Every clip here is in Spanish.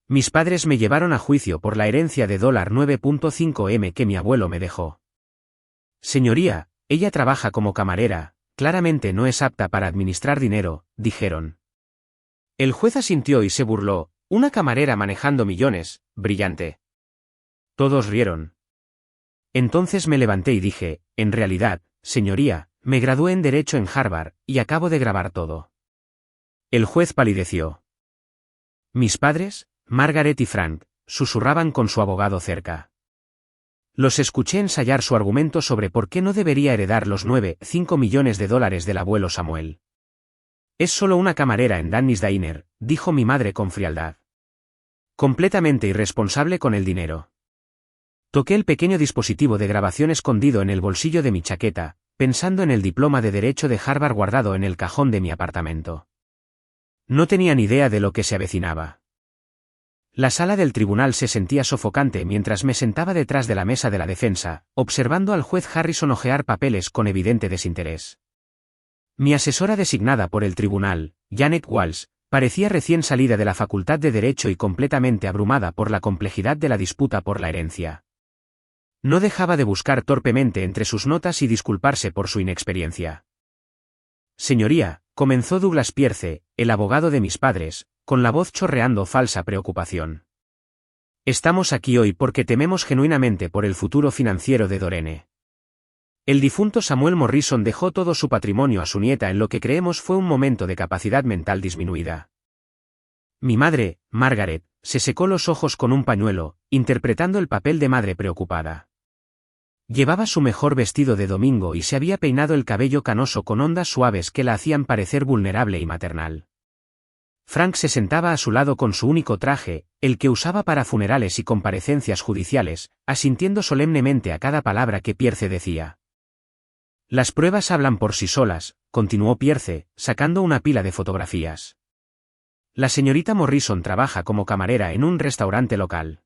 Mis padres me llevaron a juicio por la herencia de $9.5 M que mi abuelo me dejó. Señoría, ella trabaja como camarera, claramente no es apta para administrar dinero, dijeron. El juez asintió y se burló, una camarera manejando millones, brillante. Todos rieron. Entonces me levanté y dije, en realidad, señoría, me gradué en Derecho en Harvard, y acabo de grabar todo. El juez palideció. Mis padres, Margaret y Frank, susurraban con su abogado cerca. Los escuché ensayar su argumento sobre por qué no debería heredar los $9.5 millones del abuelo Samuel. Es solo una camarera en Danny's Diner, dijo mi madre con frialdad. Completamente irresponsable con el dinero. Toqué el pequeño dispositivo de grabación escondido en el bolsillo de mi chaqueta, pensando en el diploma de Derecho de Harvard guardado en el cajón de mi apartamento. No tenía ni idea de lo que se avecinaba. La sala del tribunal se sentía sofocante mientras me sentaba detrás de la mesa de la defensa, observando al juez Harrison hojear papeles con evidente desinterés. Mi asesora designada por el tribunal, Janet Walsh, parecía recién salida de la Facultad de Derecho y completamente abrumada por la complejidad de la disputa por la herencia. No dejaba de buscar torpemente entre sus notas y disculparse por su inexperiencia. Señoría, comenzó Douglas Pierce, el abogado de mis padres, con la voz chorreando falsa preocupación. Estamos aquí hoy porque tememos genuinamente por el futuro financiero de Dorene. El difunto Samuel Morrison dejó todo su patrimonio a su nieta en lo que creemos fue un momento de capacidad mental disminuida. Mi madre, Margaret, se secó los ojos con un pañuelo, interpretando el papel de madre preocupada. Llevaba su mejor vestido de domingo y se había peinado el cabello canoso con ondas suaves que la hacían parecer vulnerable y maternal. Frank se sentaba a su lado con su único traje, el que usaba para funerales y comparecencias judiciales, asintiendo solemnemente a cada palabra que Pierce decía. Las pruebas hablan por sí solas, continuó Pierce, sacando una pila de fotografías. La señorita Morrison trabaja como camarera en un restaurante local.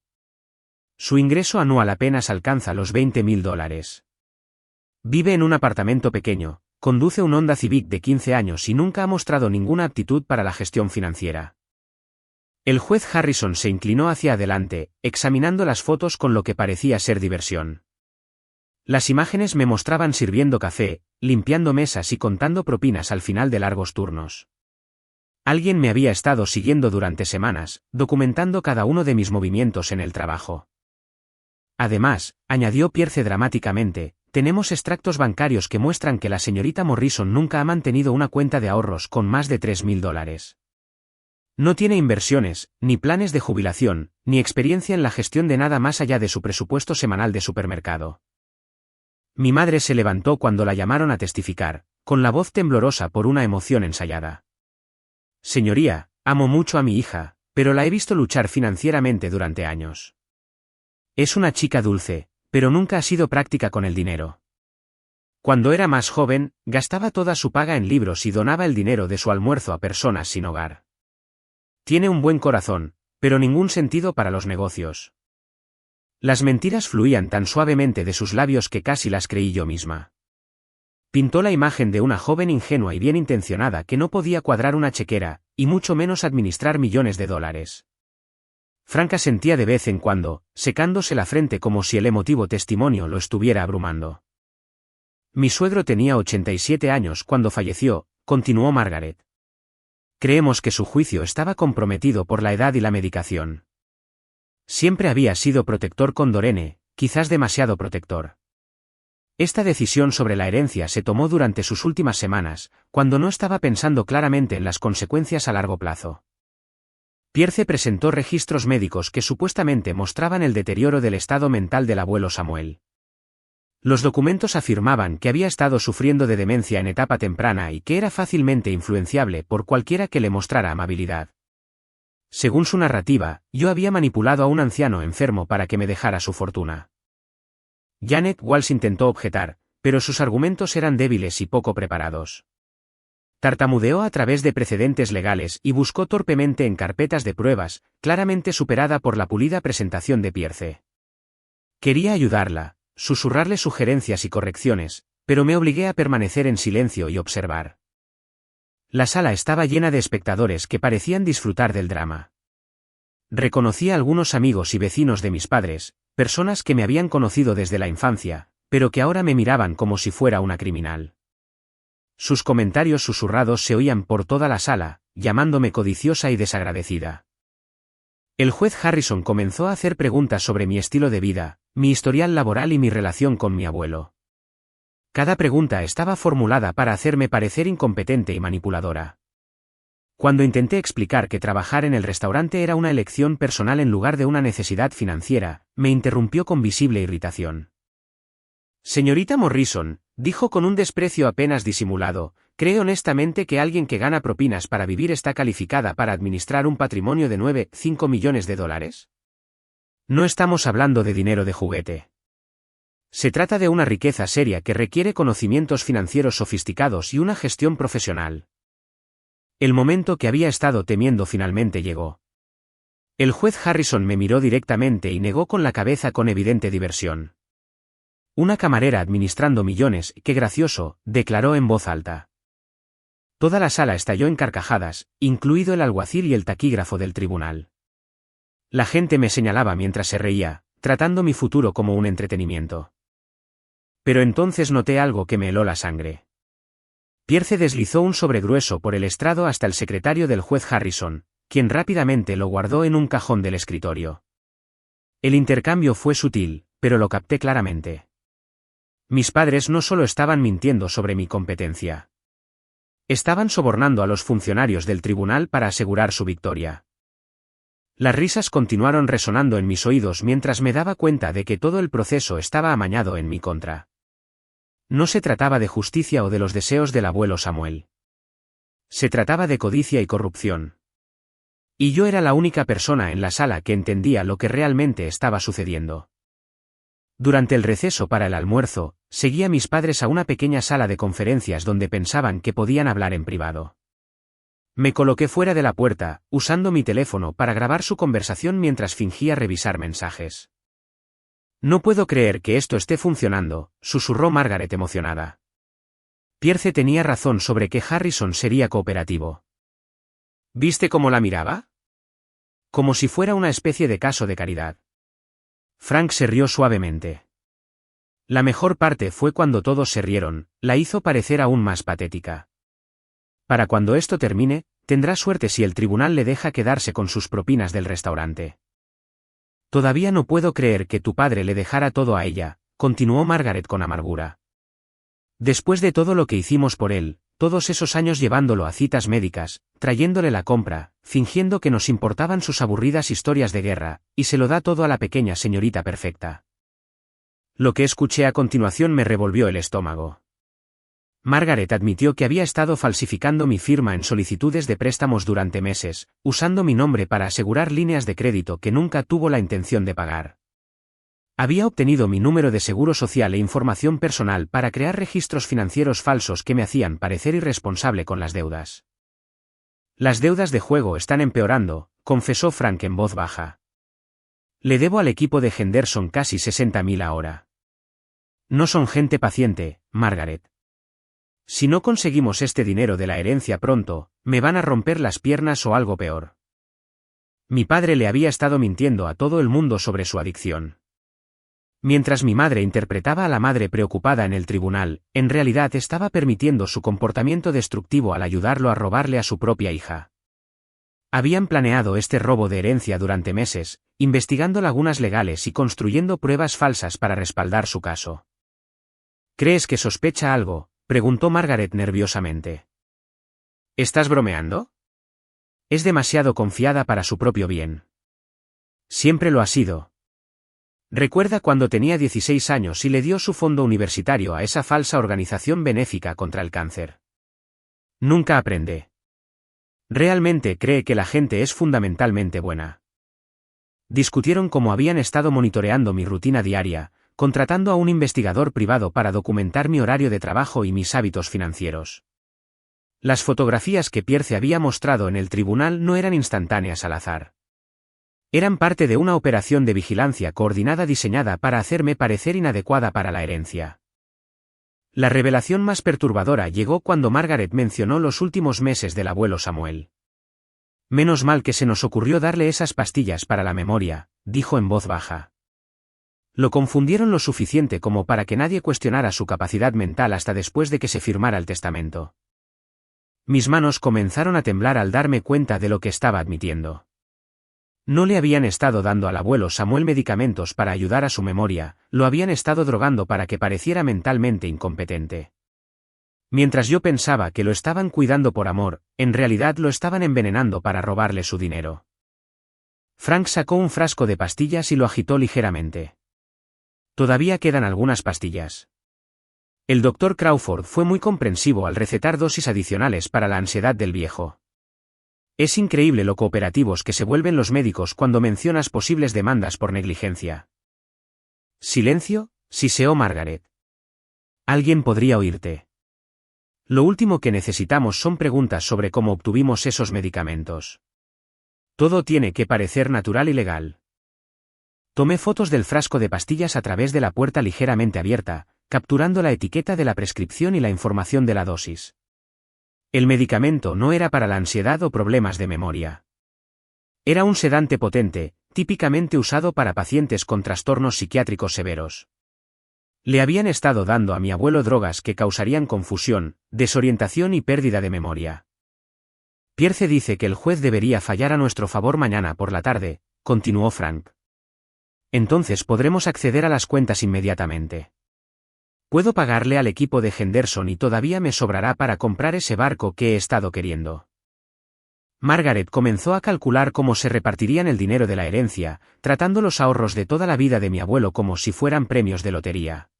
Su ingreso anual apenas alcanza los $20.000. Vive en un apartamento pequeño, conduce un Honda Civic de 15 años y nunca ha mostrado ninguna aptitud para la gestión financiera. El juez Harrison se inclinó hacia adelante, examinando las fotos con lo que parecía ser diversión. Las imágenes me mostraban sirviendo café, limpiando mesas y contando propinas al final de largos turnos. Alguien me había estado siguiendo durante semanas, documentando cada uno de mis movimientos en el trabajo. Además, añadió Pierce dramáticamente, tenemos extractos bancarios que muestran que la señorita Morrison nunca ha mantenido una cuenta de ahorros con más de $3.000. No tiene inversiones, ni planes de jubilación, ni experiencia en la gestión de nada más allá de su presupuesto semanal de supermercado. Mi madre se levantó cuando la llamaron a testificar, con la voz temblorosa por una emoción ensayada. Señoría, amo mucho a mi hija, pero la he visto luchar financieramente durante años. Es una chica dulce, pero nunca ha sido práctica con el dinero. Cuando era más joven, gastaba toda su paga en libros y donaba el dinero de su almuerzo a personas sin hogar. Tiene un buen corazón, pero ningún sentido para los negocios. Las mentiras fluían tan suavemente de sus labios que casi las creí yo misma. Pintó la imagen de una joven ingenua y bien intencionada que no podía cuadrar una chequera, y mucho menos administrar millones de dólares. Frank asentía de vez en cuando, secándose la frente como si el emotivo testimonio lo estuviera abrumando. Mi suegro tenía 87 años cuando falleció, continuó Margaret. Creemos que su juicio estaba comprometido por la edad y la medicación. Siempre había sido protector con Dorene, quizás demasiado protector. Esta decisión sobre la herencia se tomó durante sus últimas semanas, cuando no estaba pensando claramente en las consecuencias a largo plazo. Pierce presentó registros médicos que supuestamente mostraban el deterioro del estado mental del abuelo Samuel. Los documentos afirmaban que había estado sufriendo de demencia en etapa temprana y que era fácilmente influenciable por cualquiera que le mostrara amabilidad. Según su narrativa, yo había manipulado a un anciano enfermo para que me dejara su fortuna. Janet Walsh intentó objetar, pero sus argumentos eran débiles y poco preparados. Tartamudeó a través de precedentes legales y buscó torpemente en carpetas de pruebas, claramente superada por la pulida presentación de Pierce. Quería ayudarla, susurrarle sugerencias y correcciones, pero me obligué a permanecer en silencio y observar. La sala estaba llena de espectadores que parecían disfrutar del drama. Reconocí a algunos amigos y vecinos de mis padres, personas que me habían conocido desde la infancia, pero que ahora me miraban como si fuera una criminal. Sus comentarios susurrados se oían por toda la sala, llamándome codiciosa y desagradecida. El juez Harrison comenzó a hacer preguntas sobre mi estilo de vida, mi historial laboral y mi relación con mi abuelo. Cada pregunta estaba formulada para hacerme parecer incompetente y manipuladora. Cuando intenté explicar que trabajar en el restaurante era una elección personal en lugar de una necesidad financiera, me interrumpió con visible irritación. Señorita Morrison, dijo con un desprecio apenas disimulado, ¿cree honestamente que alguien que gana propinas para vivir está calificada para administrar un patrimonio de 9,5 millones de dólares? No estamos hablando de dinero de juguete. Se trata de una riqueza seria que requiere conocimientos financieros sofisticados y una gestión profesional. El momento que había estado temiendo finalmente llegó. El juez Harrison me miró directamente y negó con la cabeza con evidente diversión. Una camarera administrando millones, qué gracioso, declaró en voz alta. Toda la sala estalló en carcajadas, incluido el alguacil y el taquígrafo del tribunal. La gente me señalaba mientras se reía, tratando mi futuro como un entretenimiento. Pero entonces noté algo que me heló la sangre. Pierce deslizó un sobre grueso por el estrado hasta el secretario del juez Harrison, quien rápidamente lo guardó en un cajón del escritorio. El intercambio fue sutil, pero lo capté claramente. Mis padres no solo estaban mintiendo sobre mi competencia. Estaban sobornando a los funcionarios del tribunal para asegurar su victoria. Las risas continuaron resonando en mis oídos mientras me daba cuenta de que todo el proceso estaba amañado en mi contra. No se trataba de justicia o de los deseos del abuelo Samuel. Se trataba de codicia y corrupción. Y yo era la única persona en la sala que entendía lo que realmente estaba sucediendo. Durante el receso para el almuerzo, seguí a mis padres a una pequeña sala de conferencias donde pensaban que podían hablar en privado. Me coloqué fuera de la puerta, usando mi teléfono para grabar su conversación mientras fingía revisar mensajes. No puedo creer que esto esté funcionando, susurró Margaret emocionada. Pierce tenía razón sobre que Harrison sería cooperativo. ¿Viste cómo la miraba? Como si fuera una especie de caso de caridad. Frank se rió suavemente. La mejor parte fue cuando todos se rieron, la hizo parecer aún más patética. Para cuando esto termine, tendrá suerte si el tribunal le deja quedarse con sus propinas del restaurante. Todavía no puedo creer que tu padre le dejara todo a ella, continuó Margaret con amargura. Después de todo lo que hicimos por él, todos esos años llevándolo a citas médicas, trayéndole la compra, fingiendo que nos importaban sus aburridas historias de guerra, y se lo da todo a la pequeña señorita perfecta. Lo que escuché a continuación me revolvió el estómago. Margaret admitió que había estado falsificando mi firma en solicitudes de préstamos durante meses, usando mi nombre para asegurar líneas de crédito que nunca tuvo la intención de pagar. Había obtenido mi número de seguro social e información personal para crear registros financieros falsos que me hacían parecer irresponsable con las deudas. Las deudas de juego están empeorando, confesó Frank en voz baja. Le debo al equipo de Henderson casi 60.000 ahora. No son gente paciente, Margaret. Si no conseguimos este dinero de la herencia pronto, me van a romper las piernas o algo peor. Mi padre le había estado mintiendo a todo el mundo sobre su adicción. Mientras mi madre interpretaba a la madre preocupada en el tribunal, en realidad estaba permitiendo su comportamiento destructivo al ayudarlo a robarle a su propia hija. Habían planeado este robo de herencia durante meses, investigando lagunas legales y construyendo pruebas falsas para respaldar su caso. ¿Crees que sospecha algo?, preguntó Margaret nerviosamente. ¿Estás bromeando? Es demasiado confiada para su propio bien. Siempre lo ha sido. Recuerda cuando tenía 16 años y le dio su fondo universitario a esa falsa organización benéfica contra el cáncer. Nunca aprende. Realmente cree que la gente es fundamentalmente buena. Discutieron cómo habían estado monitoreando mi rutina diaria, contratando a un investigador privado para documentar mi horario de trabajo y mis hábitos financieros. Las fotografías que Pierce había mostrado en el tribunal no eran instantáneas al azar. Eran parte de una operación de vigilancia coordinada diseñada para hacerme parecer inadecuada para la herencia. La revelación más perturbadora llegó cuando Margaret mencionó los últimos meses del abuelo Samuel. Menos mal que se nos ocurrió darle esas pastillas para la memoria, dijo en voz baja. Lo confundieron lo suficiente como para que nadie cuestionara su capacidad mental hasta después de que se firmara el testamento. Mis manos comenzaron a temblar al darme cuenta de lo que estaba admitiendo. No le habían estado dando al abuelo Samuel medicamentos para ayudar a su memoria, lo habían estado drogando para que pareciera mentalmente incompetente. Mientras yo pensaba que lo estaban cuidando por amor, en realidad lo estaban envenenando para robarle su dinero. Frank sacó un frasco de pastillas y lo agitó ligeramente. Todavía quedan algunas pastillas. El doctor Crawford fue muy comprensivo al recetar dosis adicionales para la ansiedad del viejo. Es increíble lo cooperativos que se vuelven los médicos cuando mencionas posibles demandas por negligencia. Silencio, siseó Margaret. Alguien podría oírte. Lo último que necesitamos son preguntas sobre cómo obtuvimos esos medicamentos. Todo tiene que parecer natural y legal. Tomé fotos del frasco de pastillas a través de la puerta ligeramente abierta, capturando la etiqueta de la prescripción y la información de la dosis. El medicamento no era para la ansiedad o problemas de memoria. Era un sedante potente, típicamente usado para pacientes con trastornos psiquiátricos severos. Le habían estado dando a mi abuelo drogas que causarían confusión, desorientación y pérdida de memoria. Pierce dice que el juez debería fallar a nuestro favor mañana por la tarde, continuó Frank. Entonces podremos acceder a las cuentas inmediatamente. Puedo pagarle al equipo de Henderson y todavía me sobrará para comprar ese barco que he estado queriendo. Margaret comenzó a calcular cómo se repartirían el dinero de la herencia, tratando los ahorros de toda la vida de mi abuelo como si fueran premios de lotería.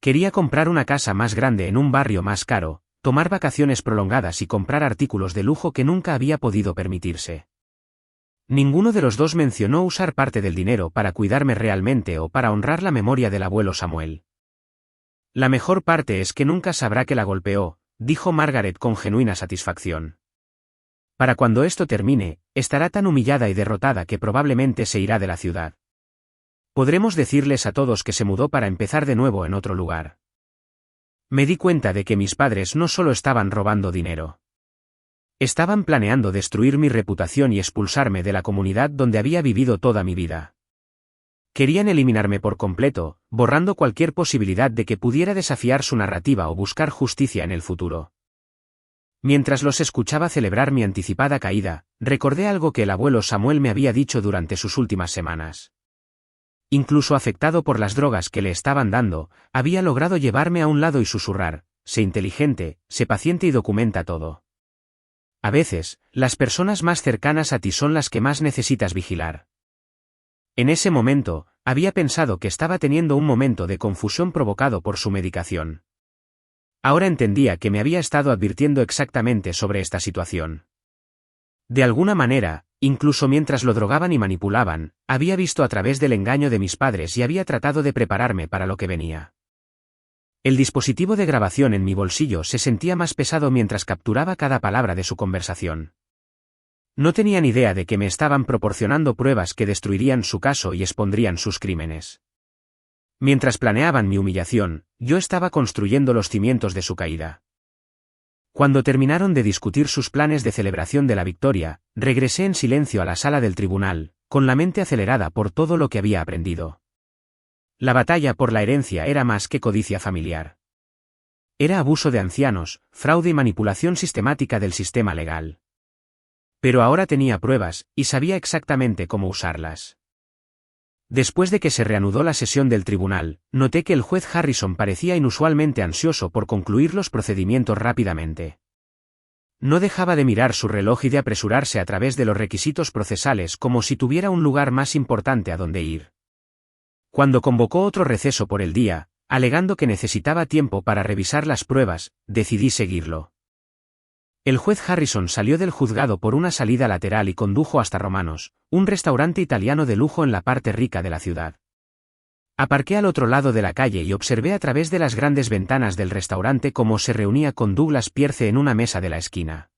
Quería comprar una casa más grande en un barrio más caro, tomar vacaciones prolongadas y comprar artículos de lujo que nunca había podido permitirse. Ninguno de los dos mencionó usar parte del dinero para cuidarme realmente o para honrar la memoria del abuelo Samuel. La mejor parte es que nunca sabrá que la golpeó, dijo Margaret con genuina satisfacción. Para cuando esto termine, estará tan humillada y derrotada que probablemente se irá de la ciudad. Podremos decirles a todos que se mudó para empezar de nuevo en otro lugar. Me di cuenta de que mis padres no solo estaban robando dinero. Estaban planeando destruir mi reputación y expulsarme de la comunidad donde había vivido toda mi vida. Querían eliminarme por completo, borrando cualquier posibilidad de que pudiera desafiar su narrativa o buscar justicia en el futuro. Mientras los escuchaba celebrar mi anticipada caída, recordé algo que el abuelo Samuel me había dicho durante sus últimas semanas. Incluso afectado por las drogas que le estaban dando, había logrado llevarme a un lado y susurrar: sé inteligente, sé paciente y documenta todo. A veces, las personas más cercanas a ti son las que más necesitas vigilar. En ese momento, había pensado que estaba teniendo un momento de confusión provocado por su medicación. Ahora entendía que me había estado advirtiendo exactamente sobre esta situación. De alguna manera, incluso mientras lo drogaban y manipulaban, había visto a través del engaño de mis padres y había tratado de prepararme para lo que venía. El dispositivo de grabación en mi bolsillo se sentía más pesado mientras capturaba cada palabra de su conversación. No tenían idea de que me estaban proporcionando pruebas que destruirían su caso y expondrían sus crímenes. Mientras planeaban mi humillación, yo estaba construyendo los cimientos de su caída. Cuando terminaron de discutir sus planes de celebración de la victoria, regresé en silencio a la sala del tribunal, con la mente acelerada por todo lo que había aprendido. La batalla por la herencia era más que codicia familiar. Era abuso de ancianos, fraude y manipulación sistemática del sistema legal. Pero ahora tenía pruebas, y sabía exactamente cómo usarlas. Después de que se reanudó la sesión del tribunal, noté que el juez Harrison parecía inusualmente ansioso por concluir los procedimientos rápidamente. No dejaba de mirar su reloj y de apresurarse a través de los requisitos procesales como si tuviera un lugar más importante a donde ir. Cuando convocó otro receso por el día, alegando que necesitaba tiempo para revisar las pruebas, decidí seguirlo. El juez Harrison salió del juzgado por una salida lateral y condujo hasta Romanos, un restaurante italiano de lujo en la parte rica de la ciudad. Aparqué al otro lado de la calle y observé a través de las grandes ventanas del restaurante cómo se reunía con Douglas Pierce en una mesa de la esquina.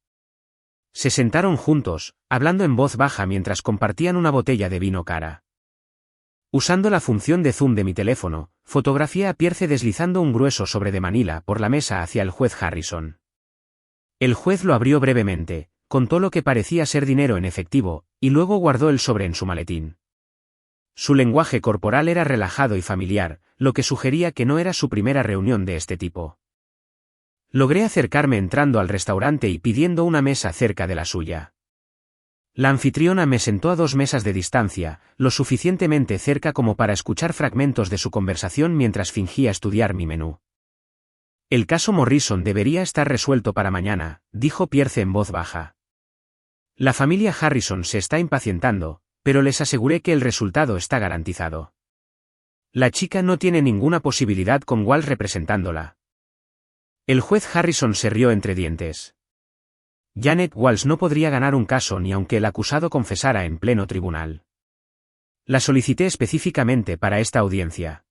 Se sentaron juntos, hablando en voz baja mientras compartían una botella de vino cara. Usando la función de zoom de mi teléfono, fotografié a Pierce deslizando un grueso sobre de Manila por la mesa hacia el juez Harrison. El juez lo abrió brevemente, contó lo que parecía ser dinero en efectivo, y luego guardó el sobre en su maletín. Su lenguaje corporal era relajado y familiar, lo que sugería que no era su primera reunión de este tipo. Logré acercarme entrando al restaurante y pidiendo una mesa cerca de la suya. La anfitriona me sentó a 2 mesas de distancia, lo suficientemente cerca como para escuchar fragmentos de su conversación mientras fingía estudiar mi menú. El caso Morrison debería estar resuelto para mañana, dijo Pierce en voz baja. La familia Harrison se está impacientando, pero les aseguré que el resultado está garantizado. La chica no tiene ninguna posibilidad con Walt representándola. El juez Harrison se rió entre dientes. Janet Walsh no podría ganar un caso ni aunque el acusado confesara en pleno tribunal. La solicité específicamente para esta audiencia.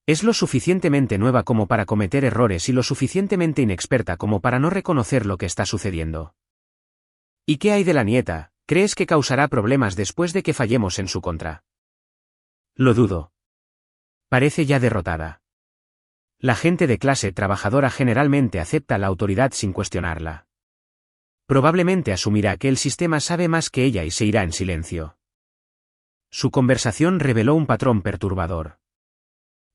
Es lo suficientemente nueva como para cometer errores y lo suficientemente inexperta como para no reconocer lo que está sucediendo. ¿Y qué hay de la nieta? ¿Crees que causará problemas después de que fallemos en su contra? Lo dudo. Parece ya derrotada. La gente de clase trabajadora generalmente acepta la autoridad sin cuestionarla. Probablemente asumirá que el sistema sabe más que ella y se irá en silencio. Su conversación reveló un patrón perturbador.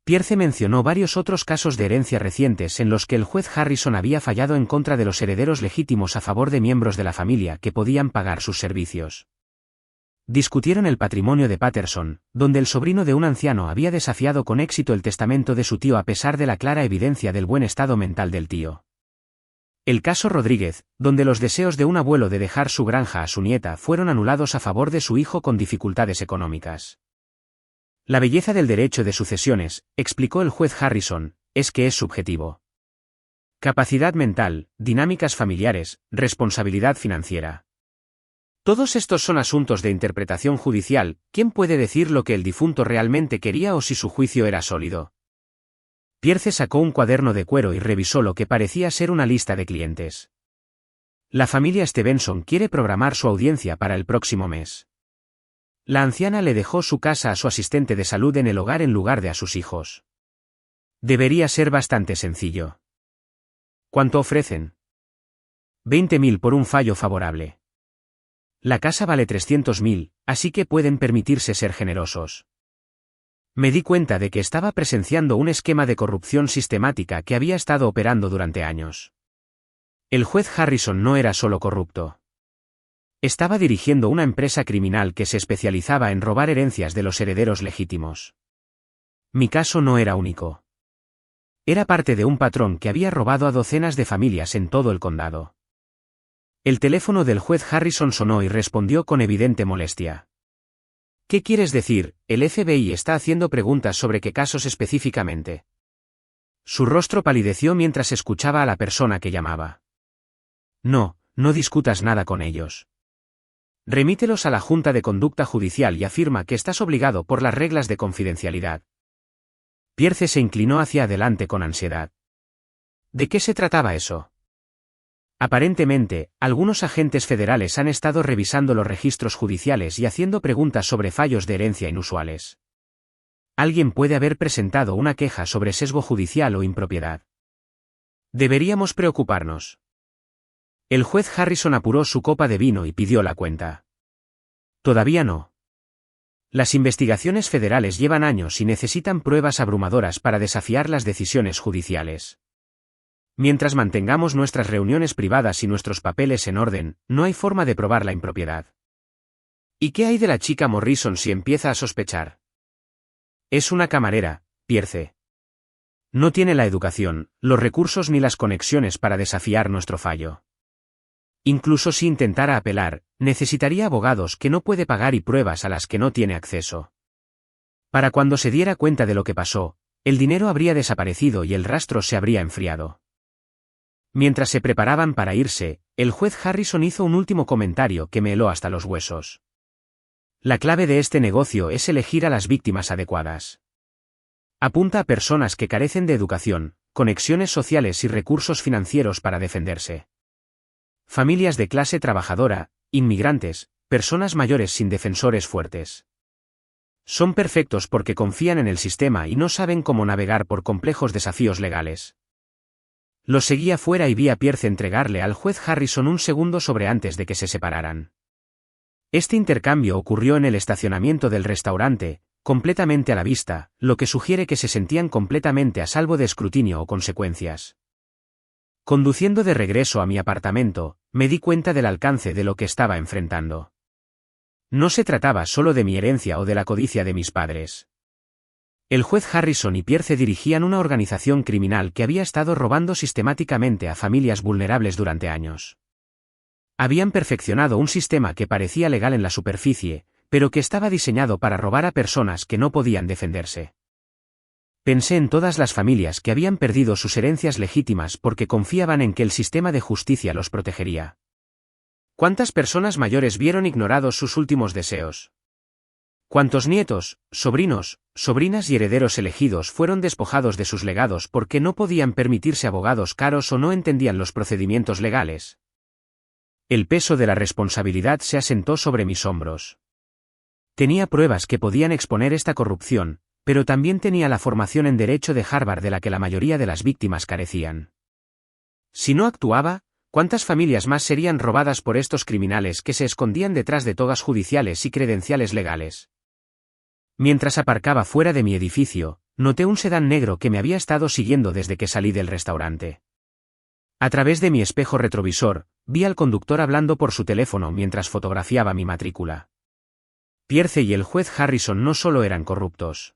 Pierce mencionó varios otros casos de herencia recientes en los que el juez Harrison había fallado en contra de los herederos legítimos a favor de miembros de la familia que podían pagar sus servicios. Discutieron el patrimonio de Patterson, donde el sobrino de un anciano había desafiado con éxito el testamento de su tío a pesar de la clara evidencia del buen estado mental del tío. El caso Rodríguez, donde los deseos de un abuelo de dejar su granja a su nieta fueron anulados a favor de su hijo con dificultades económicas. La belleza del derecho de sucesiones, explicó el juez Harrison, es que es subjetivo. Capacidad mental, dinámicas familiares, responsabilidad financiera. Todos estos son asuntos de interpretación judicial. ¿Quién puede decir lo que el difunto realmente quería o si su juicio era sólido? Pierce sacó un cuaderno de cuero y revisó lo que parecía ser una lista de clientes. La familia Stevenson quiere programar su audiencia para el próximo mes. La anciana le dejó su casa a su asistente de salud en el hogar en lugar de a sus hijos. Debería ser bastante sencillo. ¿Cuánto ofrecen? 20.000 por un fallo favorable. La casa vale 300.000, así que pueden permitirse ser generosos. Me di cuenta de que estaba presenciando un esquema de corrupción sistemática que había estado operando durante años. El juez Harrison no era solo corrupto. Estaba dirigiendo una empresa criminal que se especializaba en robar herencias de los herederos legítimos. Mi caso no era único. Era parte de un patrón que había robado a docenas de familias en todo el condado. El teléfono del juez Harrison sonó y respondió con evidente molestia. ¿Qué quieres decir? El FBI está haciendo preguntas sobre qué casos específicamente. Su rostro palideció mientras escuchaba a la persona que llamaba. No discutas nada con ellos. Remítelos a la Junta de Conducta Judicial y afirma que estás obligado por las reglas de confidencialidad. Pierce se inclinó hacia adelante con ansiedad. ¿De qué se trataba eso? Aparentemente, algunos agentes federales han estado revisando los registros judiciales y haciendo preguntas sobre fallos de herencia inusuales. Alguien puede haber presentado una queja sobre sesgo judicial o impropiedad. Deberíamos preocuparnos. El juez Harrison apuró su copa de vino y pidió la cuenta. Todavía no. Las investigaciones federales llevan años y necesitan pruebas abrumadoras para desafiar las decisiones judiciales. Mientras mantengamos nuestras reuniones privadas y nuestros papeles en orden, no hay forma de probar la impropiedad. ¿Y qué hay de la chica Morrison si empieza a sospechar? Es una camarera, Pierce. No tiene la educación, los recursos ni las conexiones para desafiar nuestro fallo. Incluso si intentara apelar, necesitaría abogados que no puede pagar y pruebas a las que no tiene acceso. Para cuando se diera cuenta de lo que pasó, el dinero habría desaparecido y el rastro se habría enfriado. Mientras se preparaban para irse, el juez Harrison hizo un último comentario que me heló hasta los huesos. La clave de este negocio es elegir a las víctimas adecuadas. Apunta a personas que carecen de educación, conexiones sociales y recursos financieros para defenderse. Familias de clase trabajadora, inmigrantes, personas mayores sin defensores fuertes. Son perfectos porque confían en el sistema y no saben cómo navegar por complejos desafíos legales. Lo seguí afuera y vi a Pierce entregarle al juez Harrison un segundo sobre antes de que se separaran. Este intercambio ocurrió en el estacionamiento del restaurante, completamente a la vista, lo que sugiere que se sentían completamente a salvo de escrutinio o consecuencias. Conduciendo de regreso a mi apartamento, me di cuenta del alcance de lo que estaba enfrentando. No se trataba solo de mi herencia o de la codicia de mis padres. El juez Harrison y Pierce dirigían una organización criminal que había estado robando sistemáticamente a familias vulnerables durante años. Habían perfeccionado un sistema que parecía legal en la superficie, pero que estaba diseñado para robar a personas que no podían defenderse. Pensé en todas las familias que habían perdido sus herencias legítimas porque confiaban en que el sistema de justicia los protegería. ¿Cuántas personas mayores vieron ignorados sus últimos deseos? ¿Cuántos nietos, sobrinos, sobrinas y herederos elegidos fueron despojados de sus legados porque no podían permitirse abogados caros o no entendían los procedimientos legales? El peso de la responsabilidad se asentó sobre mis hombros. Tenía pruebas que podían exponer esta corrupción, pero también tenía la formación en Derecho de Harvard de la que la mayoría de las víctimas carecían. Si no actuaba, ¿cuántas familias más serían robadas por estos criminales que se escondían detrás de togas judiciales y credenciales legales? Mientras aparcaba fuera de mi edificio, noté un sedán negro que me había estado siguiendo desde que salí del restaurante. A través de mi espejo retrovisor, vi al conductor hablando por su teléfono mientras fotografiaba mi matrícula. Pierce y el juez Harrison no solo eran corruptos.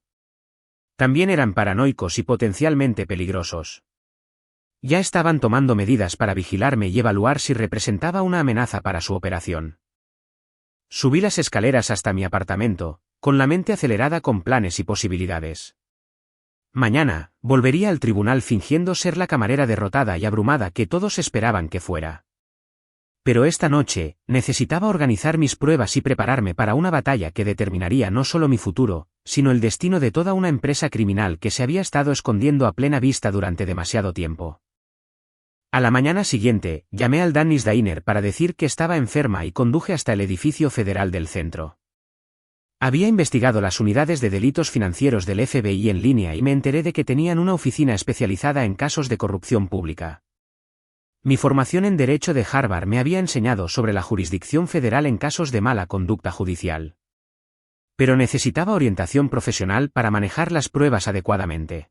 También eran paranoicos y potencialmente peligrosos. Ya estaban tomando medidas para vigilarme y evaluar si representaba una amenaza para su operación. Subí las escaleras hasta mi apartamento, con la mente acelerada con planes y posibilidades. Mañana, volvería al tribunal fingiendo ser la camarera derrotada y abrumada que todos esperaban que fuera. Pero esta noche, necesitaba organizar mis pruebas y prepararme para una batalla que determinaría no solo mi futuro, sino el destino de toda una empresa criminal que se había estado escondiendo a plena vista durante demasiado tiempo. A la mañana siguiente, llamé al Danny's Diner para decir que estaba enferma y conduje hasta el edificio federal del centro. Había investigado las unidades de delitos financieros del FBI en línea y me enteré de que tenían una oficina especializada en casos de corrupción pública. Mi formación en Derecho de Harvard me había enseñado sobre la jurisdicción federal en casos de mala conducta judicial. Pero necesitaba orientación profesional para manejar las pruebas adecuadamente.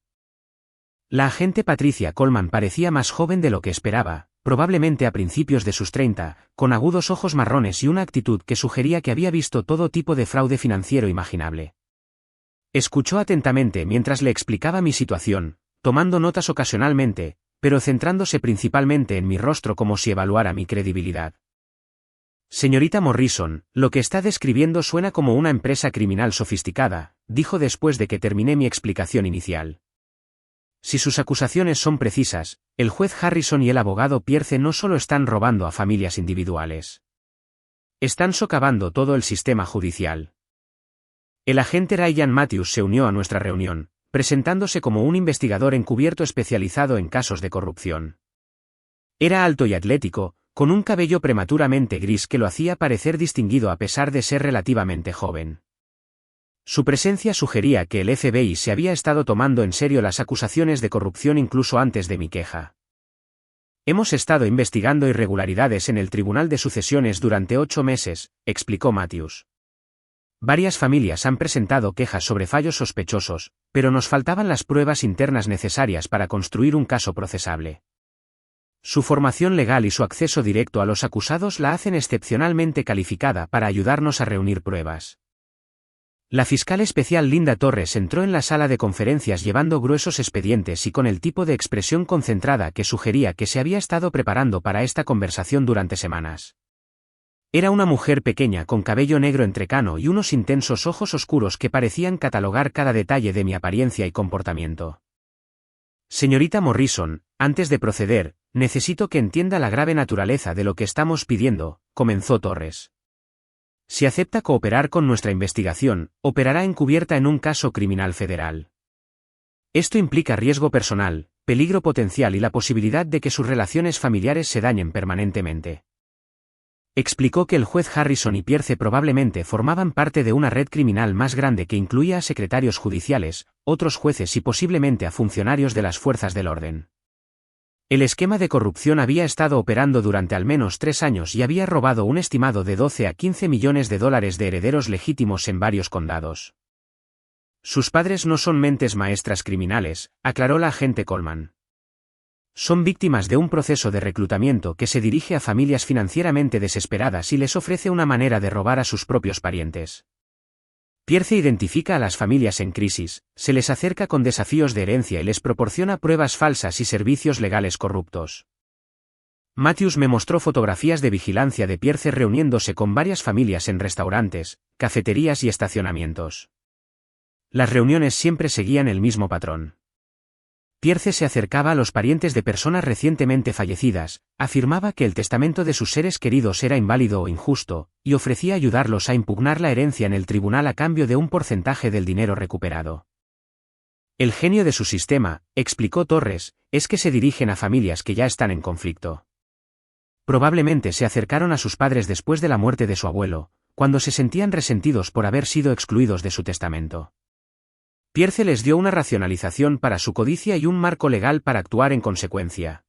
La agente Patricia Coleman parecía más joven de lo que esperaba, probablemente a principios de sus 30, con agudos ojos marrones y una actitud que sugería que había visto todo tipo de fraude financiero imaginable. Escuchó atentamente mientras le explicaba mi situación, tomando notas ocasionalmente, pero centrándose principalmente en mi rostro como si evaluara mi credibilidad. Señorita Morrison, lo que está describiendo suena como una empresa criminal sofisticada, dijo después de que terminé mi explicación inicial. Si sus acusaciones son precisas, el juez Harrison y el abogado Pierce no solo están robando a familias individuales. Están socavando todo el sistema judicial. El agente Ryan Matthews se unió a nuestra reunión, presentándose como un investigador encubierto especializado en casos de corrupción. Era alto y atlético, con un cabello prematuramente gris que lo hacía parecer distinguido a pesar de ser relativamente joven. Su presencia sugería que el FBI se había estado tomando en serio las acusaciones de corrupción incluso antes de mi queja. Hemos estado investigando irregularidades en el Tribunal de Sucesiones durante 8 meses, explicó Matthews. Varias familias han presentado quejas sobre fallos sospechosos, pero nos faltaban las pruebas internas necesarias para construir un caso procesable. Su formación legal y su acceso directo a los acusados la hacen excepcionalmente calificada para ayudarnos a reunir pruebas. La fiscal especial Linda Torres entró en la sala de conferencias llevando gruesos expedientes y con el tipo de expresión concentrada que sugería que se había estado preparando para esta conversación durante semanas. Era una mujer pequeña con cabello negro entrecano y unos intensos ojos oscuros que parecían catalogar cada detalle de mi apariencia y comportamiento. Señorita Morrison, antes de proceder, necesito que entienda la grave naturaleza de lo que estamos pidiendo, comenzó Torres. Si acepta cooperar con nuestra investigación, operará encubierta en un caso criminal federal. Esto implica riesgo personal, peligro potencial y la posibilidad de que sus relaciones familiares se dañen permanentemente. Explicó que el juez Harrison y Pierce probablemente formaban parte de una red criminal más grande que incluía a secretarios judiciales, otros jueces y posiblemente a funcionarios de las fuerzas del orden. El esquema de corrupción había estado operando durante al menos 3 años y había robado un estimado de 12 a 15 millones de dólares de herederos legítimos en varios condados. Sus padres no son mentes maestras criminales, aclaró la agente Coleman. Son víctimas de un proceso de reclutamiento que se dirige a familias financieramente desesperadas y les ofrece una manera de robar a sus propios parientes. Pierce identifica a las familias en crisis, se les acerca con desafíos de herencia y les proporciona pruebas falsas y servicios legales corruptos. Matthews me mostró fotografías de vigilancia de Pierce reuniéndose con varias familias en restaurantes, cafeterías y estacionamientos. Las reuniones siempre seguían el mismo patrón. Pierce se acercaba a los parientes de personas recientemente fallecidas, afirmaba que el testamento de sus seres queridos era inválido o injusto, y ofrecía ayudarlos a impugnar la herencia en el tribunal a cambio de un porcentaje del dinero recuperado. El genio de su sistema, explicó Torres, es que se dirigen a familias que ya están en conflicto. Probablemente se acercaron a sus padres después de la muerte de su abuelo, cuando se sentían resentidos por haber sido excluidos de su testamento. Pierce les dio una racionalización para su codicia y un marco legal para actuar en consecuencia.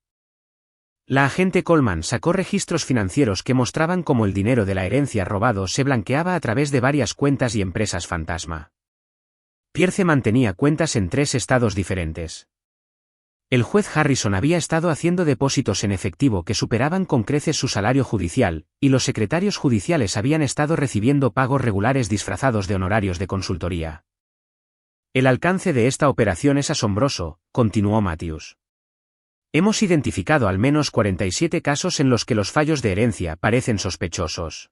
La agente Coleman sacó registros financieros que mostraban cómo el dinero de la herencia robado se blanqueaba a través de varias cuentas y empresas fantasma. Pierce mantenía cuentas en 3 estados diferentes. El juez Harrison había estado haciendo depósitos en efectivo que superaban con creces su salario judicial, y los secretarios judiciales habían estado recibiendo pagos regulares disfrazados de honorarios de consultoría. El alcance de esta operación es asombroso, continuó Matthews. Hemos identificado al menos 47 casos en los que los fallos de herencia parecen sospechosos.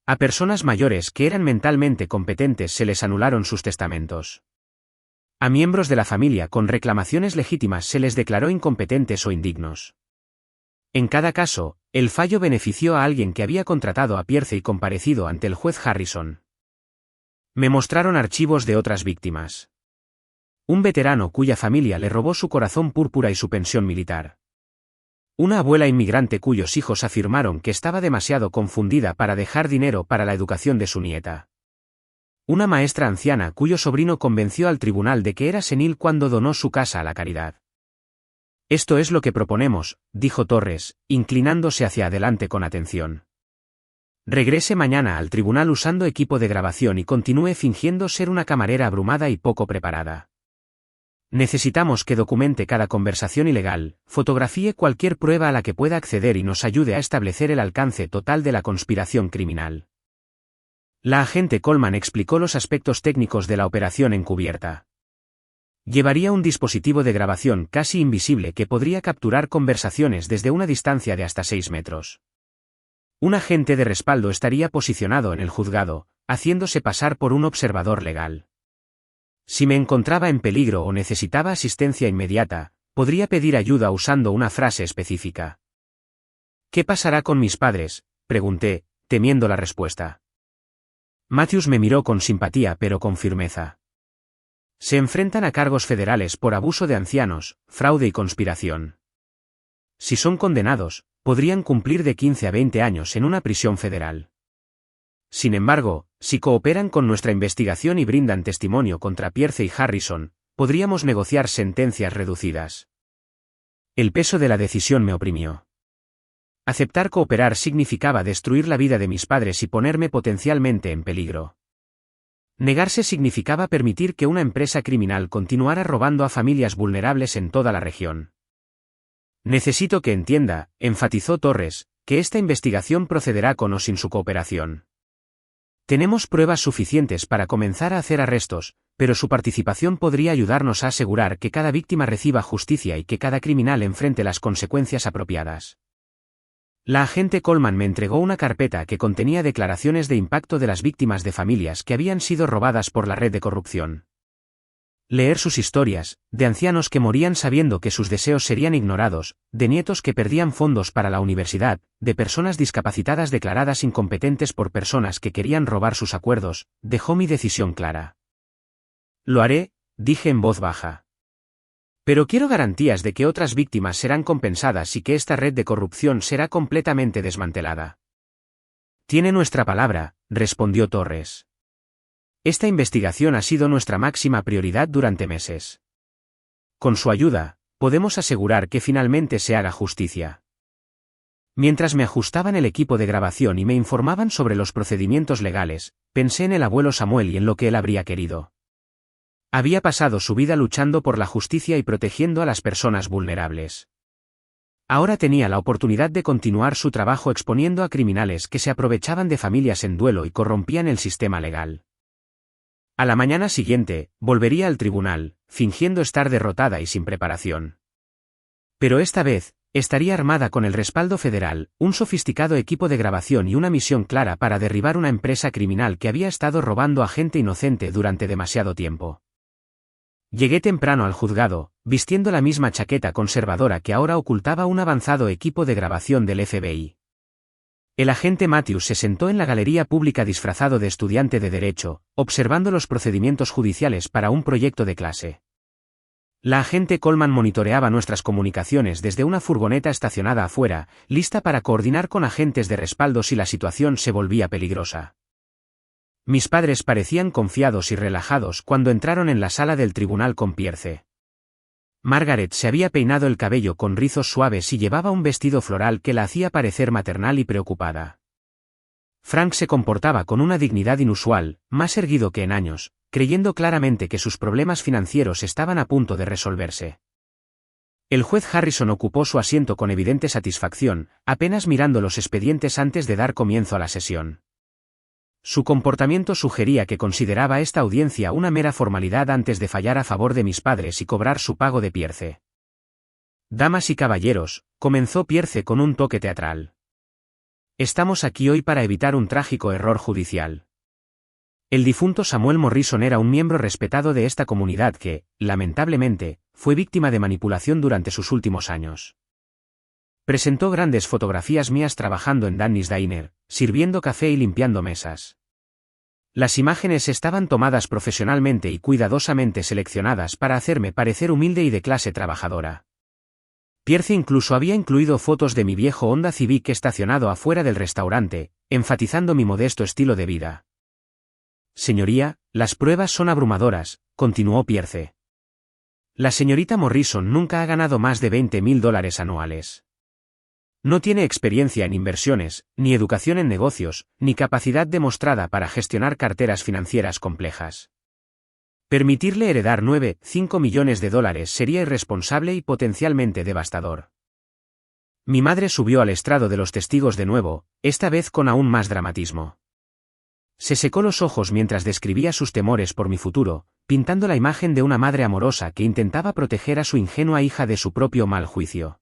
A personas mayores que eran mentalmente competentes se les anularon sus testamentos. A miembros de la familia con reclamaciones legítimas se les declaró incompetentes o indignos. En cada caso, el fallo benefició a alguien que había contratado a Pierce y comparecido ante el juez Harrison. Me mostraron archivos de otras víctimas. Un veterano cuya familia le robó su corazón púrpura y su pensión militar. Una abuela inmigrante cuyos hijos afirmaron que estaba demasiado confundida para dejar dinero para la educación de su nieta. Una maestra anciana cuyo sobrino convenció al tribunal de que era senil cuando donó su casa a la caridad. Esto es lo que proponemos, dijo Torres, inclinándose hacia adelante con atención. Regrese mañana al tribunal usando equipo de grabación y continúe fingiendo ser una camarera abrumada y poco preparada. Necesitamos que documente cada conversación ilegal, fotografíe cualquier prueba a la que pueda acceder y nos ayude a establecer el alcance total de la conspiración criminal. La agente Coleman explicó los aspectos técnicos de la operación encubierta. Llevaría un dispositivo de grabación casi invisible que podría capturar conversaciones desde una distancia de hasta 6 metros. Un agente de respaldo estaría posicionado en el juzgado, haciéndose pasar por un observador legal. Si me encontraba en peligro o necesitaba asistencia inmediata, podría pedir ayuda usando una frase específica. ¿Qué pasará con mis padres?, pregunté, temiendo la respuesta. Matthews me miró con simpatía pero con firmeza. Se enfrentan a cargos federales por abuso de ancianos, fraude y conspiración. Si son condenados, podrían cumplir de 15 a 20 años en una prisión federal. Sin embargo, si cooperan con nuestra investigación y brindan testimonio contra Pierce y Harrison, podríamos negociar sentencias reducidas. El peso de la decisión me oprimió. Aceptar cooperar significaba destruir la vida de mis padres y ponerme potencialmente en peligro. Negarse significaba permitir que una empresa criminal continuara robando a familias vulnerables en toda la región. Necesito que entienda, enfatizó Torres, que esta investigación procederá con o sin su cooperación. Tenemos pruebas suficientes para comenzar a hacer arrestos, pero su participación podría ayudarnos a asegurar que cada víctima reciba justicia y que cada criminal enfrente las consecuencias apropiadas. La agente Coleman me entregó una carpeta que contenía declaraciones de impacto de las víctimas de familias que habían sido robadas por la red de corrupción. Leer sus historias, de ancianos que morían sabiendo que sus deseos serían ignorados, de nietos que perdían fondos para la universidad, de personas discapacitadas declaradas incompetentes por personas que querían robar sus acuerdos, dejó mi decisión clara. Lo haré, dije en voz baja. Pero quiero garantías de que otras víctimas serán compensadas y que esta red de corrupción será completamente desmantelada. Tiene nuestra palabra, respondió Torres. Esta investigación ha sido nuestra máxima prioridad durante meses. Con su ayuda, podemos asegurar que finalmente se haga justicia. Mientras me ajustaban el equipo de grabación y me informaban sobre los procedimientos legales, pensé en el abuelo Samuel y en lo que él habría querido. Había pasado su vida luchando por la justicia y protegiendo a las personas vulnerables. Ahora tenía la oportunidad de continuar su trabajo exponiendo a criminales que se aprovechaban de familias en duelo y corrompían el sistema legal. A la mañana siguiente, volvería al tribunal, fingiendo estar derrotada y sin preparación. Pero esta vez, estaría armada con el respaldo federal, un sofisticado equipo de grabación y una misión clara para derribar una empresa criminal que había estado robando a gente inocente durante demasiado tiempo. Llegué temprano al juzgado, vistiendo la misma chaqueta conservadora que ahora ocultaba un avanzado equipo de grabación del FBI. El agente Matthews se sentó en la galería pública disfrazado de estudiante de Derecho, observando los procedimientos judiciales para un proyecto de clase. La agente Coleman monitoreaba nuestras comunicaciones desde una furgoneta estacionada afuera, lista para coordinar con agentes de respaldo si la situación se volvía peligrosa. Mis padres parecían confiados y relajados cuando entraron en la sala del tribunal con Pierce. Margaret se había peinado el cabello con rizos suaves y llevaba un vestido floral que la hacía parecer maternal y preocupada. Frank se comportaba con una dignidad inusual, más erguido que en años, creyendo claramente que sus problemas financieros estaban a punto de resolverse. El juez Harrison ocupó su asiento con evidente satisfacción, apenas mirando los expedientes antes de dar comienzo a la sesión. Su comportamiento sugería que consideraba esta audiencia una mera formalidad antes de fallar a favor de mis padres y cobrar su pago de Pierce. Damas y caballeros, comenzó Pierce con un toque teatral. Estamos aquí hoy para evitar un trágico error judicial. El difunto Samuel Morrison era un miembro respetado de esta comunidad que, lamentablemente, fue víctima de manipulación durante sus últimos años. Presentó grandes fotografías mías trabajando en Danny's Diner, sirviendo café y limpiando mesas. Las imágenes estaban tomadas profesionalmente y cuidadosamente seleccionadas para hacerme parecer humilde y de clase trabajadora. Pierce incluso había incluido fotos de mi viejo Honda Civic estacionado afuera del restaurante, enfatizando mi modesto estilo de vida. Señoría, las pruebas son abrumadoras, continuó Pierce. La señorita Morrison nunca ha ganado más de $20,000 anuales. No tiene experiencia en inversiones, ni educación en negocios, ni capacidad demostrada para gestionar carteras financieras complejas. Permitirle heredar $9,5 millones sería irresponsable y potencialmente devastador. Mi madre subió al estrado de los testigos de nuevo, esta vez con aún más dramatismo. Se secó los ojos mientras describía sus temores por mi futuro, pintando la imagen de una madre amorosa que intentaba proteger a su ingenua hija de su propio mal juicio.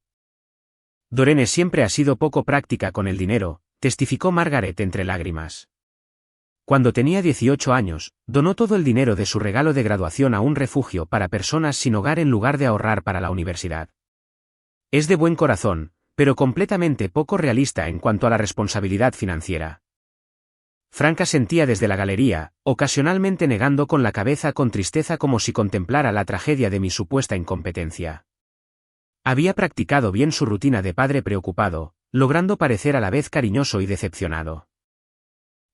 Dorene siempre ha sido poco práctica con el dinero, testificó Margaret entre lágrimas. Cuando tenía 18 años, donó todo el dinero de su regalo de graduación a un refugio para personas sin hogar en lugar de ahorrar para la universidad. Es de buen corazón, pero completamente poco realista en cuanto a la responsabilidad financiera. Frank asentía desde la galería, ocasionalmente negando con la cabeza con tristeza como si contemplara la tragedia de mi supuesta incompetencia. Había practicado bien su rutina de padre preocupado, logrando parecer a la vez cariñoso y decepcionado.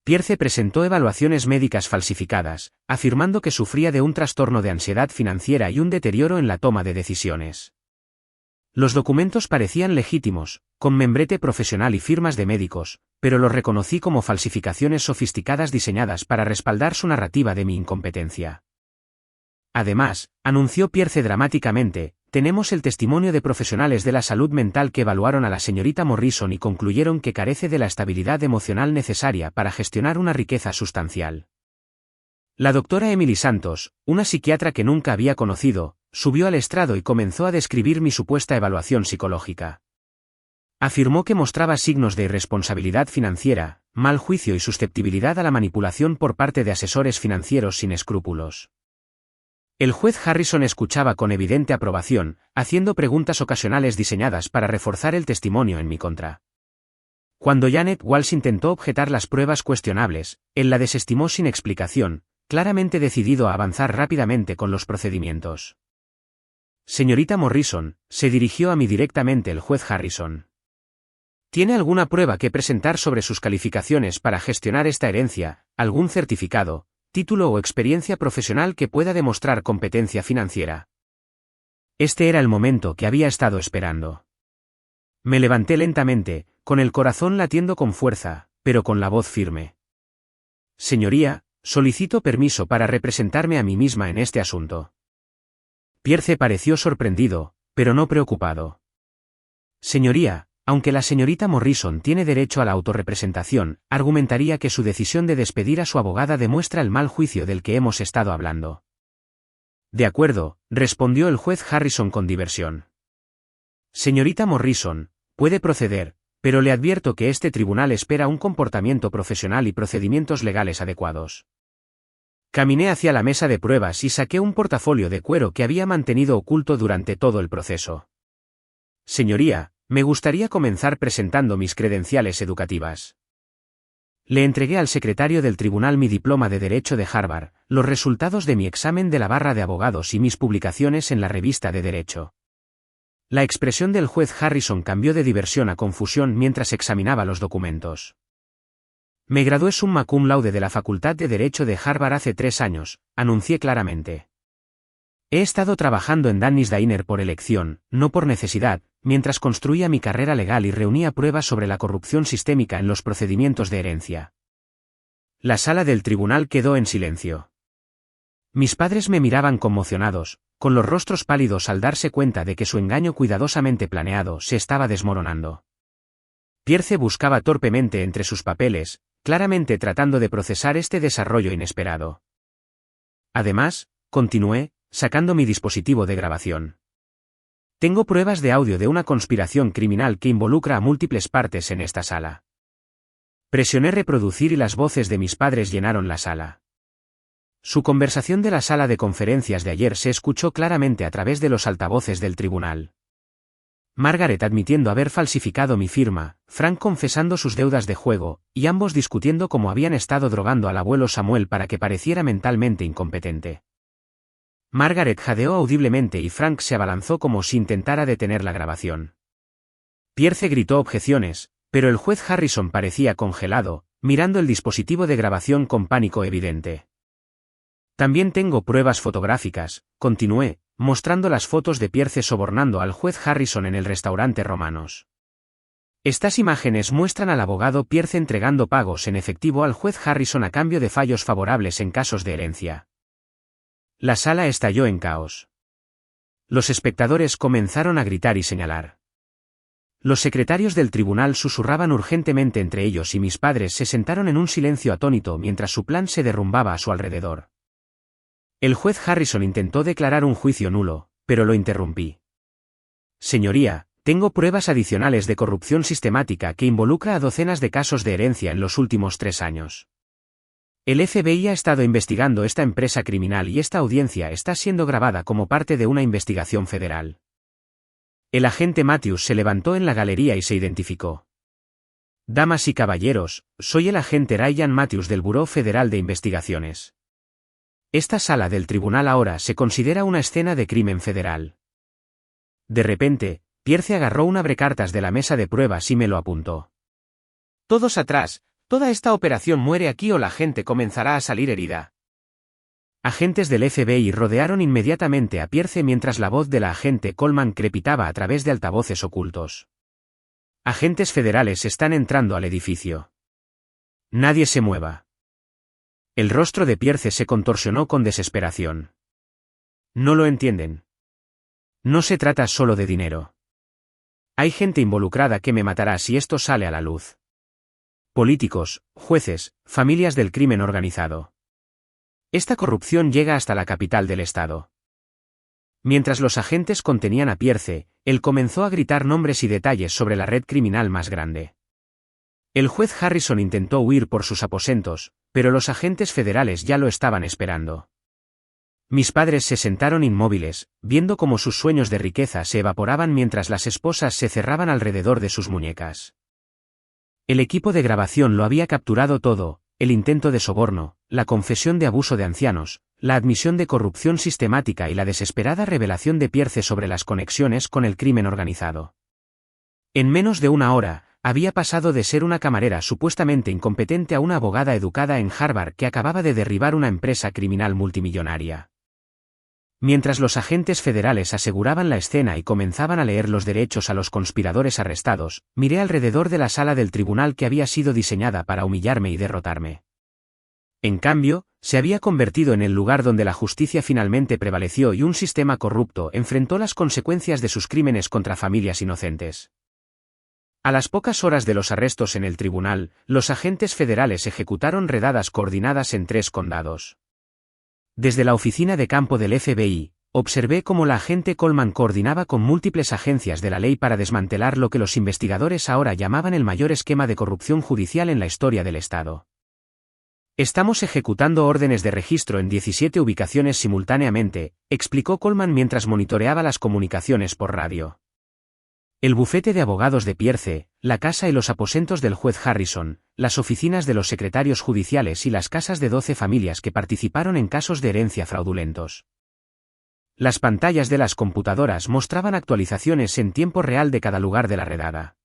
Pierce presentó evaluaciones médicas falsificadas, afirmando que sufría de un trastorno de ansiedad financiera y un deterioro en la toma de decisiones. Los documentos parecían legítimos, con membrete profesional y firmas de médicos, pero los reconocí como falsificaciones sofisticadas diseñadas para respaldar su narrativa de mi incompetencia. Además, anunció Pierce dramáticamente, tenemos el testimonio de profesionales de la salud mental que evaluaron a la señorita Morrison y concluyeron que carece de la estabilidad emocional necesaria para gestionar una riqueza sustancial. La doctora Emily Santos, una psiquiatra que nunca había conocido, subió al estrado y comenzó a describir mi supuesta evaluación psicológica. Afirmó que mostraba signos de irresponsabilidad financiera, mal juicio y susceptibilidad a la manipulación por parte de asesores financieros sin escrúpulos. El juez Harrison escuchaba con evidente aprobación, haciendo preguntas ocasionales diseñadas para reforzar el testimonio en mi contra. Cuando Janet Walsh intentó objetar las pruebas cuestionables, él la desestimó sin explicación, claramente decidido a avanzar rápidamente con los procedimientos. Señorita Morrison, se dirigió a mí directamente el juez Harrison. ¿Tiene alguna prueba que presentar sobre sus calificaciones para gestionar esta herencia, algún certificado, título o experiencia profesional que pueda demostrar competencia financiera? Este era el momento que había estado esperando. Me levanté lentamente, con el corazón latiendo con fuerza, pero con la voz firme. Señoría, solicito permiso para representarme a mí misma en este asunto. Pierce pareció sorprendido, pero no preocupado. Señoría, aunque la señorita Morrison tiene derecho a la autorrepresentación, argumentaría que su decisión de despedir a su abogada demuestra el mal juicio del que hemos estado hablando. De acuerdo, respondió el juez Harrison con diversión. Señorita Morrison, puede proceder, pero le advierto que este tribunal espera un comportamiento profesional y procedimientos legales adecuados. Caminé hacia la mesa de pruebas y saqué un portafolio de cuero que había mantenido oculto durante todo el proceso. Señoría, me gustaría comenzar presentando mis credenciales educativas. Le entregué al secretario del tribunal mi diploma de Derecho de Harvard, los resultados de mi examen de la barra de abogados y mis publicaciones en la revista de Derecho. La expresión del juez Harrison cambió de diversión a confusión mientras examinaba los documentos. Me gradué summa cum laude de la Facultad de Derecho de Harvard hace 3 años, anuncié claramente. He estado trabajando en Danny's Diner por elección, no por necesidad, mientras construía mi carrera legal y reunía pruebas sobre la corrupción sistémica en los procedimientos de herencia. La sala del tribunal quedó en silencio. Mis padres me miraban conmocionados, con los rostros pálidos al darse cuenta de que su engaño cuidadosamente planeado se estaba desmoronando. Pierce buscaba torpemente entre sus papeles, claramente tratando de procesar este desarrollo inesperado. Además, continué, sacando mi dispositivo de grabación. Tengo pruebas de audio de una conspiración criminal que involucra a múltiples partes en esta sala. Presioné reproducir y las voces de mis padres llenaron la sala. Su conversación de la sala de conferencias de ayer se escuchó claramente a través de los altavoces del tribunal. Margaret admitiendo haber falsificado mi firma, Frank confesando sus deudas de juego, y ambos discutiendo cómo habían estado drogando al abuelo Samuel para que pareciera mentalmente incompetente. Margaret jadeó audiblemente y Frank se abalanzó como si intentara detener la grabación. Pierce gritó objeciones, pero el juez Harrison parecía congelado, mirando el dispositivo de grabación con pánico evidente. También tengo pruebas fotográficas, continué, mostrando las fotos de Pierce sobornando al juez Harrison en el restaurante Romanos. Estas imágenes muestran al abogado Pierce entregando pagos en efectivo al juez Harrison a cambio de fallos favorables en casos de herencia. La sala estalló en caos. Los espectadores comenzaron a gritar y señalar. Los secretarios del tribunal susurraban urgentemente entre ellos y mis padres se sentaron en un silencio atónito mientras su plan se derrumbaba a su alrededor. El juez Harrison intentó declarar un juicio nulo, pero lo interrumpí. Señoría, tengo pruebas adicionales de corrupción sistemática que involucra a docenas de casos de herencia en los últimos 3 años. El FBI ha estado investigando esta empresa criminal y esta audiencia está siendo grabada como parte de una investigación federal. El agente Matthews se levantó en la galería y se identificó. Damas y caballeros, soy el agente Ryan Matthews del Buró Federal de Investigaciones. Esta sala del tribunal ahora se considera una escena de crimen federal. De repente, Pierce agarró un abrecartas de la mesa de pruebas y me lo apuntó. Todos atrás, toda esta operación muere aquí o la gente comenzará a salir herida. Agentes del FBI rodearon inmediatamente a Pierce mientras la voz de la agente Coleman crepitaba a través de altavoces ocultos. Agentes federales están entrando al edificio. Nadie se mueva. El rostro de Pierce se contorsionó con desesperación. No lo entienden. No se trata solo de dinero. Hay gente involucrada que me matará si esto sale a la luz. Políticos, jueces, familias del crimen organizado. Esta corrupción llega hasta la capital del estado. Mientras los agentes contenían a Pierce, él comenzó a gritar nombres y detalles sobre la red criminal más grande. El juez Harrison intentó huir por sus aposentos, pero los agentes federales ya lo estaban esperando. Mis padres se sentaron inmóviles, viendo cómo sus sueños de riqueza se evaporaban mientras las esposas se cerraban alrededor de sus muñecas. El equipo de grabación lo había capturado todo, el intento de soborno, la confesión de abuso de ancianos, la admisión de corrupción sistemática y la desesperada revelación de Pierce sobre las conexiones con el crimen organizado. En menos de 1 hora, había pasado de ser una camarera supuestamente incompetente a una abogada educada en Harvard que acababa de derribar una empresa criminal multimillonaria. Mientras los agentes federales aseguraban la escena y comenzaban a leer los derechos a los conspiradores arrestados, miré alrededor de la sala del tribunal que había sido diseñada para humillarme y derrotarme. En cambio, se había convertido en el lugar donde la justicia finalmente prevaleció y un sistema corrupto enfrentó las consecuencias de sus crímenes contra familias inocentes. A las pocas horas de los arrestos en el tribunal, los agentes federales ejecutaron redadas coordinadas en 3 condados. Desde la oficina de campo del FBI, observé cómo la agente Coleman coordinaba con múltiples agencias de la ley para desmantelar lo que los investigadores ahora llamaban el mayor esquema de corrupción judicial en la historia del Estado. Estamos ejecutando órdenes de registro en 17 ubicaciones simultáneamente, explicó Coleman mientras monitoreaba las comunicaciones por radio. El bufete de abogados de Pierce, la casa y los aposentos del juez Harrison, las oficinas de los secretarios judiciales y las casas de 12 familias que participaron en casos de herencia fraudulentos. Las pantallas de las computadoras mostraban actualizaciones en tiempo real de cada lugar de la redada.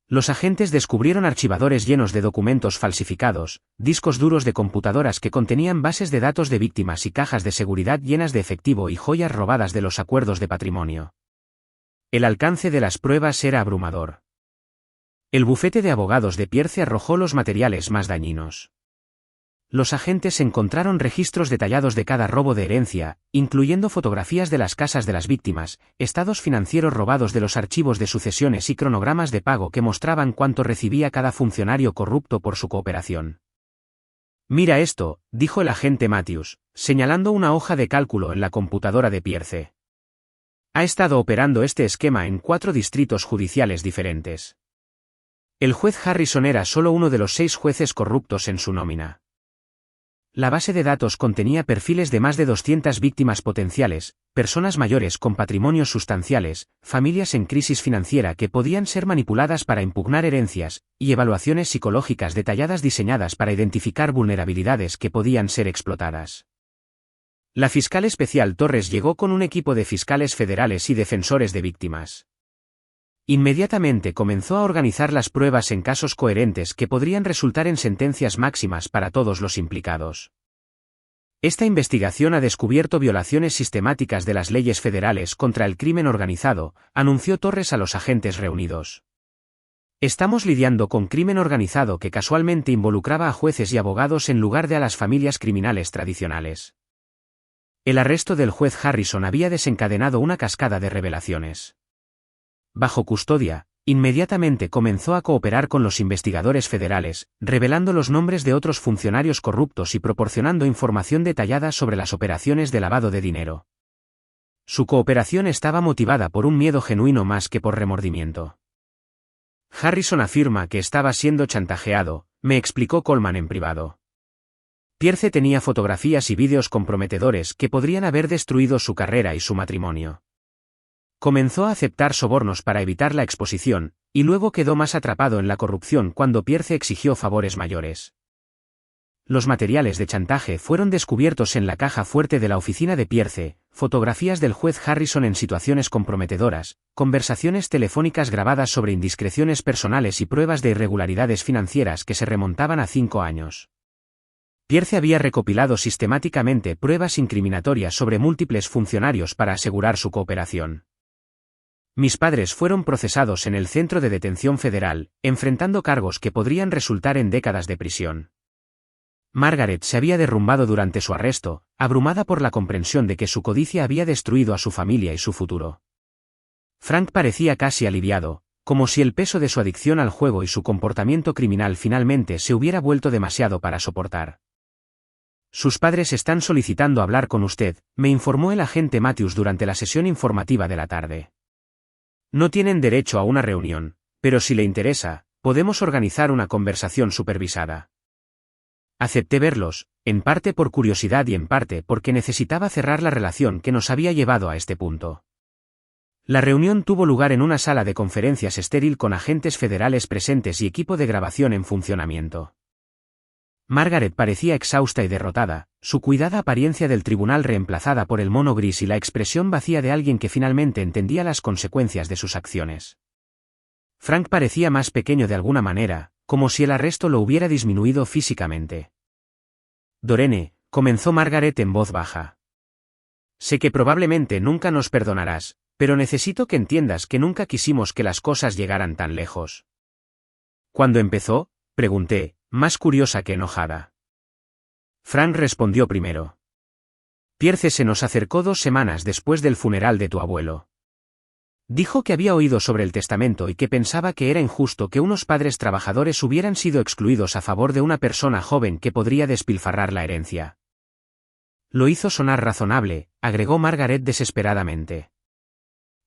Los agentes descubrieron archivadores llenos de documentos falsificados, discos duros de computadoras que contenían bases de datos de víctimas y cajas de seguridad llenas de efectivo y joyas robadas de los acuerdos de patrimonio. El alcance de las pruebas era abrumador. El bufete de abogados de Pierce arrojó los materiales más dañinos. Los agentes encontraron registros detallados de cada robo de herencia, incluyendo fotografías de las casas de las víctimas, estados financieros robados de los archivos de sucesiones y cronogramas de pago que mostraban cuánto recibía cada funcionario corrupto por su cooperación. «Mira esto», dijo el agente Matthews, señalando una hoja de cálculo en la computadora de Pierce. Ha estado operando este esquema en 4 distritos judiciales diferentes. El juez Harrison era solo uno de los 6 jueces corruptos en su nómina. La base de datos contenía perfiles de más de 200 víctimas potenciales, personas mayores con patrimonios sustanciales, familias en crisis financiera que podían ser manipuladas para impugnar herencias, y evaluaciones psicológicas detalladas diseñadas para identificar vulnerabilidades que podían ser explotadas. La fiscal especial Torres llegó con un equipo de fiscales federales y defensores de víctimas. Inmediatamente comenzó a organizar las pruebas en casos coherentes que podrían resultar en sentencias máximas para todos los implicados. Esta investigación ha descubierto violaciones sistemáticas de las leyes federales contra el crimen organizado, anunció Torres a los agentes reunidos. Estamos lidiando con crimen organizado que casualmente involucraba a jueces y abogados en lugar de a las familias criminales tradicionales. El arresto del juez Harrison había desencadenado una cascada de revelaciones. Bajo custodia, inmediatamente comenzó a cooperar con los investigadores federales, revelando los nombres de otros funcionarios corruptos y proporcionando información detallada sobre las operaciones de lavado de dinero. Su cooperación estaba motivada por un miedo genuino más que por remordimiento. Harrison afirma que estaba siendo chantajeado, me explicó Coleman en privado. Pierce tenía fotografías y vídeos comprometedores que podrían haber destruido su carrera y su matrimonio. Comenzó a aceptar sobornos para evitar la exposición, y luego quedó más atrapado en la corrupción cuando Pierce exigió favores mayores. Los materiales de chantaje fueron descubiertos en la caja fuerte de la oficina de Pierce, fotografías del juez Harrison en situaciones comprometedoras, conversaciones telefónicas grabadas sobre indiscreciones personales y pruebas de irregularidades financieras que se remontaban a 5 años. Pierce había recopilado sistemáticamente pruebas incriminatorias sobre múltiples funcionarios para asegurar su cooperación. Mis padres fueron procesados en el Centro de Detención Federal, enfrentando cargos que podrían resultar en décadas de prisión. Margaret se había derrumbado durante su arresto, abrumada por la comprensión de que su codicia había destruido a su familia y su futuro. Frank parecía casi aliviado, como si el peso de su adicción al juego y su comportamiento criminal finalmente se hubiera vuelto demasiado para soportar. Sus padres están solicitando hablar con usted, me informó el agente Matthews durante la sesión informativa de la tarde. No tienen derecho a una reunión, pero si le interesa, podemos organizar una conversación supervisada. Acepté verlos, en parte por curiosidad y en parte porque necesitaba cerrar la relación que nos había llevado a este punto. La reunión tuvo lugar en una sala de conferencias estéril con agentes federales presentes y equipo de grabación en funcionamiento. Margaret parecía exhausta y derrotada, su cuidada apariencia del tribunal reemplazada por el mono gris y la expresión vacía de alguien que finalmente entendía las consecuencias de sus acciones. Frank parecía más pequeño de alguna manera, como si el arresto lo hubiera disminuido físicamente. Dorene, comenzó Margaret en voz baja. Sé que probablemente nunca nos perdonarás, pero necesito que entiendas que nunca quisimos que las cosas llegaran tan lejos. ¿Cuándo empezó?, pregunté, más curiosa que enojada. Frank respondió primero. Pierce se nos acercó 2 semanas después del funeral de tu abuelo. Dijo que había oído sobre el testamento y que pensaba que era injusto que unos padres trabajadores hubieran sido excluidos a favor de una persona joven que podría despilfarrar la herencia. Lo hizo sonar razonable, agregó Margaret desesperadamente.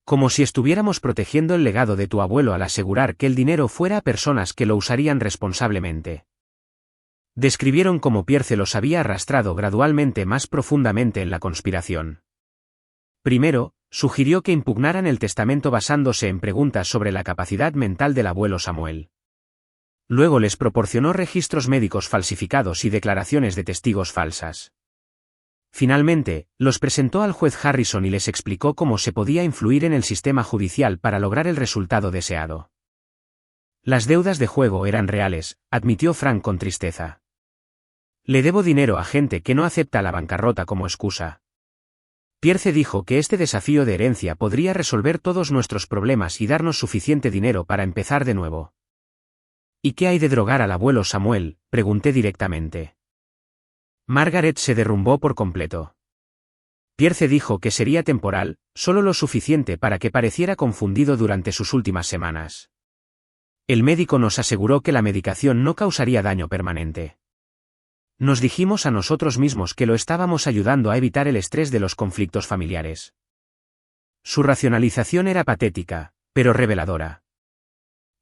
Como si estuviéramos protegiendo el legado de tu abuelo al asegurar que el dinero fuera a personas que lo usarían responsablemente. Describieron cómo Pierce los había arrastrado gradualmente más profundamente en la conspiración. Primero, sugirió que impugnaran el testamento basándose en preguntas sobre la capacidad mental del abuelo Samuel. Luego les proporcionó registros médicos falsificados y declaraciones de testigos falsas. Finalmente, los presentó al juez Harrison y les explicó cómo se podía influir en el sistema judicial para lograr el resultado deseado. Las deudas de juego eran reales, admitió Frank con tristeza. Le debo dinero a gente que no acepta la bancarrota como excusa. Pierce dijo que este desafío de herencia podría resolver todos nuestros problemas y darnos suficiente dinero para empezar de nuevo. ¿Y qué hay de drogar al abuelo Samuel?, pregunté directamente. Margaret se derrumbó por completo. Pierce dijo que sería temporal, solo lo suficiente para que pareciera confundido durante sus últimas semanas. El médico nos aseguró que la medicación no causaría daño permanente. Nos dijimos a nosotros mismos que lo estábamos ayudando a evitar el estrés de los conflictos familiares. Su racionalización era patética, pero reveladora.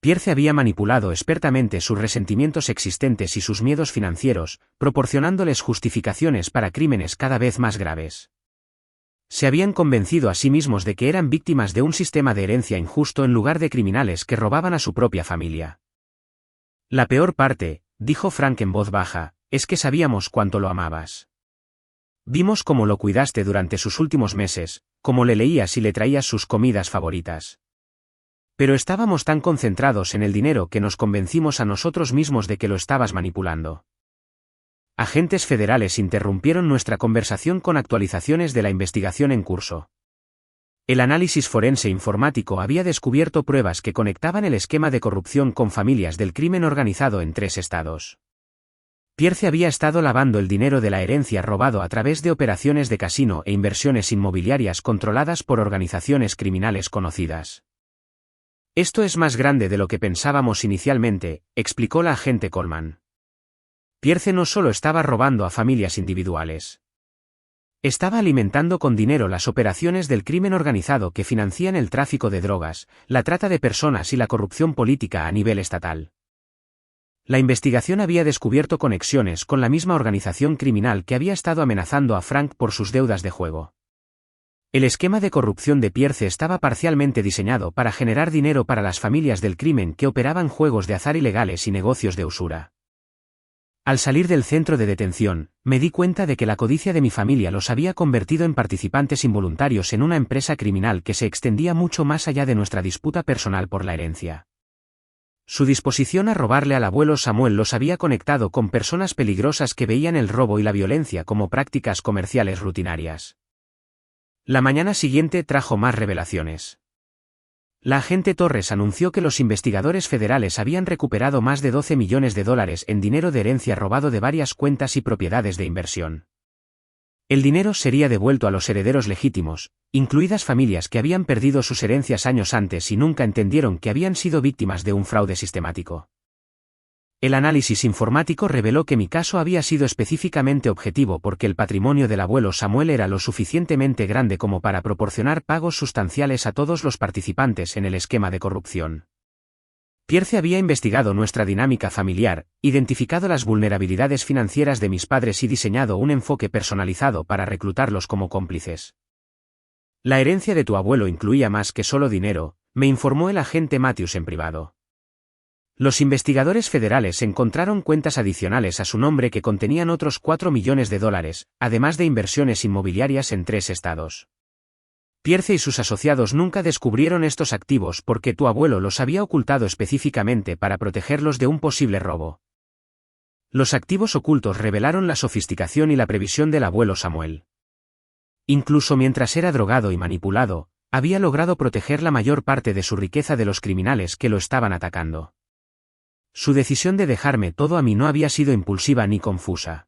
Pierce había manipulado expertamente sus resentimientos existentes y sus miedos financieros, proporcionándoles justificaciones para crímenes cada vez más graves. Se habían convencido a sí mismos de que eran víctimas de un sistema de herencia injusto en lugar de criminales que robaban a su propia familia. La peor parte, dijo Frank en voz baja, es que sabíamos cuánto lo amabas. Vimos cómo lo cuidaste durante sus últimos meses, cómo le leías y le traías sus comidas favoritas. Pero estábamos tan concentrados en el dinero que nos convencimos a nosotros mismos de que lo estabas manipulando. Agentes federales interrumpieron nuestra conversación con actualizaciones de la investigación en curso. El análisis forense informático había descubierto pruebas que conectaban el esquema de corrupción con familias del crimen organizado en 3 estados. Pierce había estado lavando el dinero de la herencia robado a través de operaciones de casino e inversiones inmobiliarias controladas por organizaciones criminales conocidas. Esto es más grande de lo que pensábamos inicialmente, explicó la agente Coleman. Pierce no solo estaba robando a familias individuales. Estaba alimentando con dinero las operaciones del crimen organizado que financian el tráfico de drogas, la trata de personas y la corrupción política a nivel estatal. La investigación había descubierto conexiones con la misma organización criminal que había estado amenazando a Frank por sus deudas de juego. El esquema de corrupción de Pierce estaba parcialmente diseñado para generar dinero para las familias del crimen que operaban juegos de azar ilegales y negocios de usura. Al salir del centro de detención, me di cuenta de que la codicia de mi familia los había convertido en participantes involuntarios en una empresa criminal que se extendía mucho más allá de nuestra disputa personal por la herencia. Su disposición a robarle al abuelo Samuel los había conectado con personas peligrosas que veían el robo y la violencia como prácticas comerciales rutinarias. La mañana siguiente trajo más revelaciones. La agente Torres anunció que los investigadores federales habían recuperado más de $12 millones en dinero de herencia robado de varias cuentas y propiedades de inversión. El dinero sería devuelto a los herederos legítimos, incluidas familias que habían perdido sus herencias años antes y nunca entendieron que habían sido víctimas de un fraude sistemático. El análisis informático reveló que mi caso había sido específicamente objetivo porque el patrimonio del abuelo Samuel era lo suficientemente grande como para proporcionar pagos sustanciales a todos los participantes en el esquema de corrupción. Pierce había investigado nuestra dinámica familiar, identificado las vulnerabilidades financieras de mis padres y diseñado un enfoque personalizado para reclutarlos como cómplices. La herencia de tu abuelo incluía más que solo dinero, me informó el agente Matthews en privado. Los investigadores federales encontraron cuentas adicionales a su nombre que contenían otros $4 millones, además de inversiones inmobiliarias en 3 estados. Pierce y sus asociados nunca descubrieron estos activos porque tu abuelo los había ocultado específicamente para protegerlos de un posible robo. Los activos ocultos revelaron la sofisticación y la previsión del abuelo Samuel. Incluso mientras era drogado y manipulado, había logrado proteger la mayor parte de su riqueza de los criminales que lo estaban atacando. Su decisión de dejarme todo a mí no había sido impulsiva ni confusa.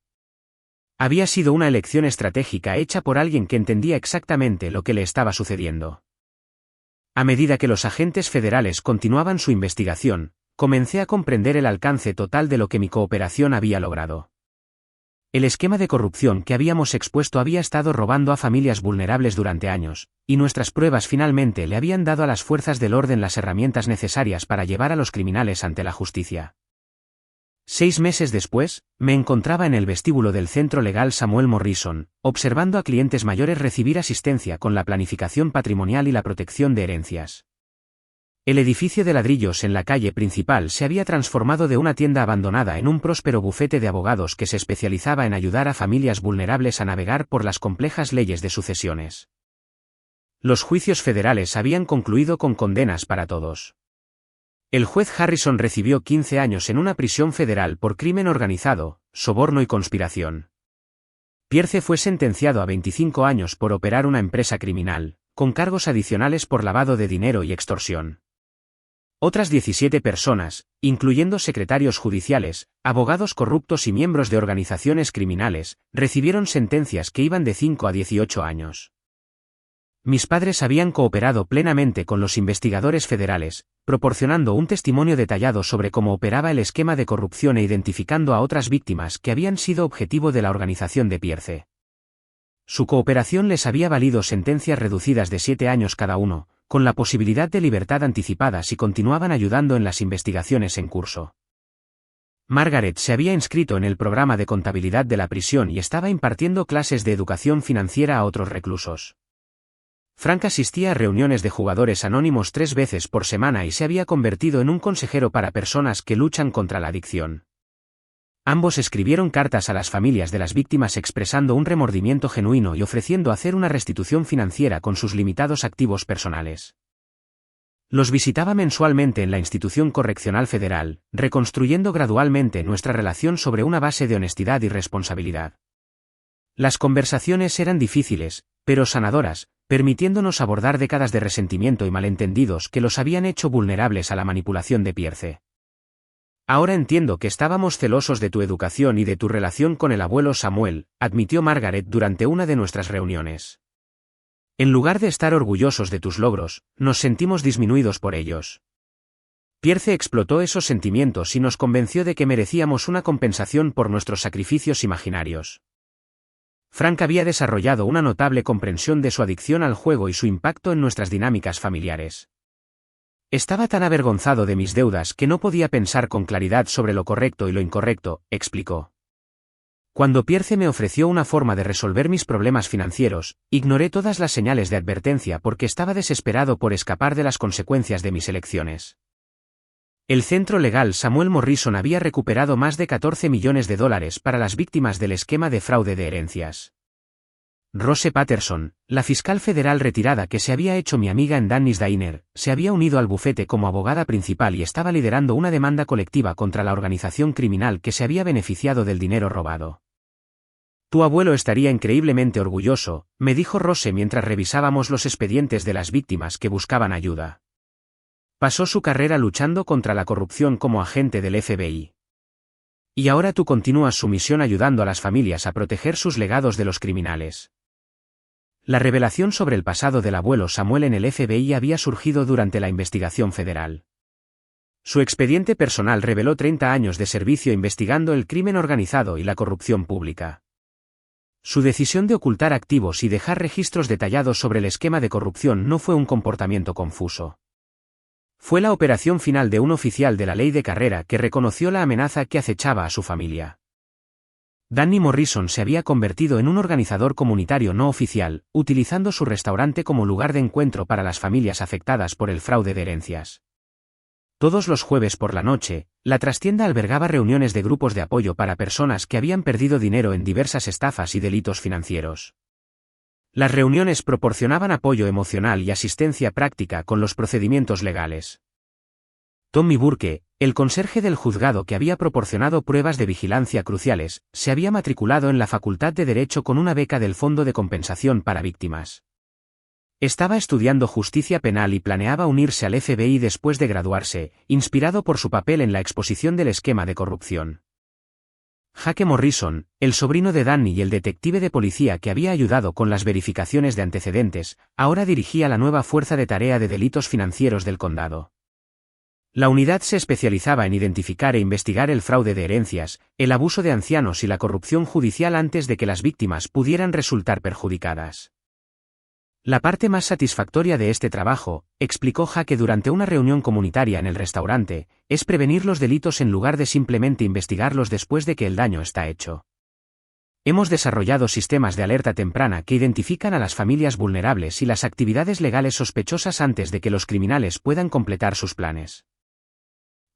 Había sido una elección estratégica hecha por alguien que entendía exactamente lo que le estaba sucediendo. A medida que los agentes federales continuaban su investigación, comencé a comprender el alcance total de lo que mi cooperación había logrado. El esquema de corrupción que habíamos expuesto había estado robando a familias vulnerables durante años, y nuestras pruebas finalmente le habían dado a las fuerzas del orden las herramientas necesarias para llevar a los criminales ante la justicia. 6 meses después, me encontraba en el vestíbulo del Centro Legal Samuel Morrison, observando a clientes mayores recibir asistencia con la planificación patrimonial y la protección de herencias. El edificio de ladrillos en la calle principal se había transformado de una tienda abandonada en un próspero bufete de abogados que se especializaba en ayudar a familias vulnerables a navegar por las complejas leyes de sucesiones. Los juicios federales habían concluido con condenas para todos. El juez Harrison recibió 15 años en una prisión federal por crimen organizado, soborno y conspiración. Pierce fue sentenciado a 25 años por operar una empresa criminal, con cargos adicionales por lavado de dinero y extorsión. Otras 17 personas, incluyendo secretarios judiciales, abogados corruptos y miembros de organizaciones criminales, recibieron sentencias que iban de 5 a 18 años. Mis padres habían cooperado plenamente con los investigadores federales, proporcionando un testimonio detallado sobre cómo operaba el esquema de corrupción e identificando a otras víctimas que habían sido objetivo de la organización de Pierce. Su cooperación les había valido sentencias reducidas de 7 años cada uno, con la posibilidad de libertad anticipada si continuaban ayudando en las investigaciones en curso. Margaret se había inscrito en el programa de contabilidad de la prisión y estaba impartiendo clases de educación financiera a otros reclusos. Frank asistía a reuniones de jugadores anónimos 3 veces por semana y se había convertido en un consejero para personas que luchan contra la adicción. Ambos escribieron cartas a las familias de las víctimas expresando un remordimiento genuino y ofreciendo hacer una restitución financiera con sus limitados activos personales. Los visitaba mensualmente en la institución correccional federal, reconstruyendo gradualmente nuestra relación sobre una base de honestidad y responsabilidad. Las conversaciones eran difíciles, pero sanadoras, permitiéndonos abordar décadas de resentimiento y malentendidos que los habían hecho vulnerables a la manipulación de Pierce. Ahora entiendo que estábamos celosos de tu educación y de tu relación con el abuelo Samuel, admitió Margaret durante una de nuestras reuniones. En lugar de estar orgullosos de tus logros, nos sentimos disminuidos por ellos. Pierce explotó esos sentimientos y nos convenció de que merecíamos una compensación por nuestros sacrificios imaginarios. Frank había desarrollado una notable comprensión de su adicción al juego y su impacto en nuestras dinámicas familiares. Estaba tan avergonzado de mis deudas que no podía pensar con claridad sobre lo correcto y lo incorrecto, explicó. Cuando Pierce me ofreció una forma de resolver mis problemas financieros, ignoré todas las señales de advertencia porque estaba desesperado por escapar de las consecuencias de mis elecciones. El Centro Legal Samuel Morrison había recuperado más de $14 millones para las víctimas del esquema de fraude de herencias. Rose Patterson, la fiscal federal retirada que se había hecho mi amiga en Danny's Diner, se había unido al bufete como abogada principal y estaba liderando una demanda colectiva contra la organización criminal que se había beneficiado del dinero robado. Tu abuelo estaría increíblemente orgulloso, me dijo Rose mientras revisábamos los expedientes de las víctimas que buscaban ayuda. Pasó su carrera luchando contra la corrupción como agente del FBI. Y ahora tú continúas su misión ayudando a las familias a proteger sus legados de los criminales. La revelación sobre el pasado del abuelo Samuel en el FBI había surgido durante la investigación federal. Su expediente personal reveló 30 años de servicio investigando el crimen organizado y la corrupción pública. Su decisión de ocultar activos y dejar registros detallados sobre el esquema de corrupción no fue un comportamiento confuso. Fue la operación final de un oficial de la ley de carrera que reconoció la amenaza que acechaba a su familia. Danny Morrison se había convertido en un organizador comunitario no oficial, utilizando su restaurante como lugar de encuentro para las familias afectadas por el fraude de herencias. Todos los jueves por la noche, la trastienda albergaba reuniones de grupos de apoyo para personas que habían perdido dinero en diversas estafas y delitos financieros. Las reuniones proporcionaban apoyo emocional y asistencia práctica con los procedimientos legales. Tommy Burke, El conserje del juzgado que había proporcionado pruebas de vigilancia cruciales, se había matriculado en la Facultad de Derecho con una beca del Fondo de Compensación para Víctimas. Estaba estudiando justicia penal y planeaba unirse al FBI después de graduarse, inspirado por su papel en la exposición del esquema de corrupción. Jake Morrison, el sobrino de Danny y el detective de policía que había ayudado con las verificaciones de antecedentes, ahora dirigía la nueva fuerza de tarea de delitos financieros del condado. La unidad se especializaba en identificar e investigar el fraude de herencias, el abuso de ancianos y la corrupción judicial antes de que las víctimas pudieran resultar perjudicadas. La parte más satisfactoria de este trabajo, explicó Jake durante una reunión comunitaria en el restaurante, es prevenir los delitos en lugar de simplemente investigarlos después de que el daño está hecho. Hemos desarrollado sistemas de alerta temprana que identifican a las familias vulnerables y las actividades legales sospechosas antes de que los criminales puedan completar sus planes.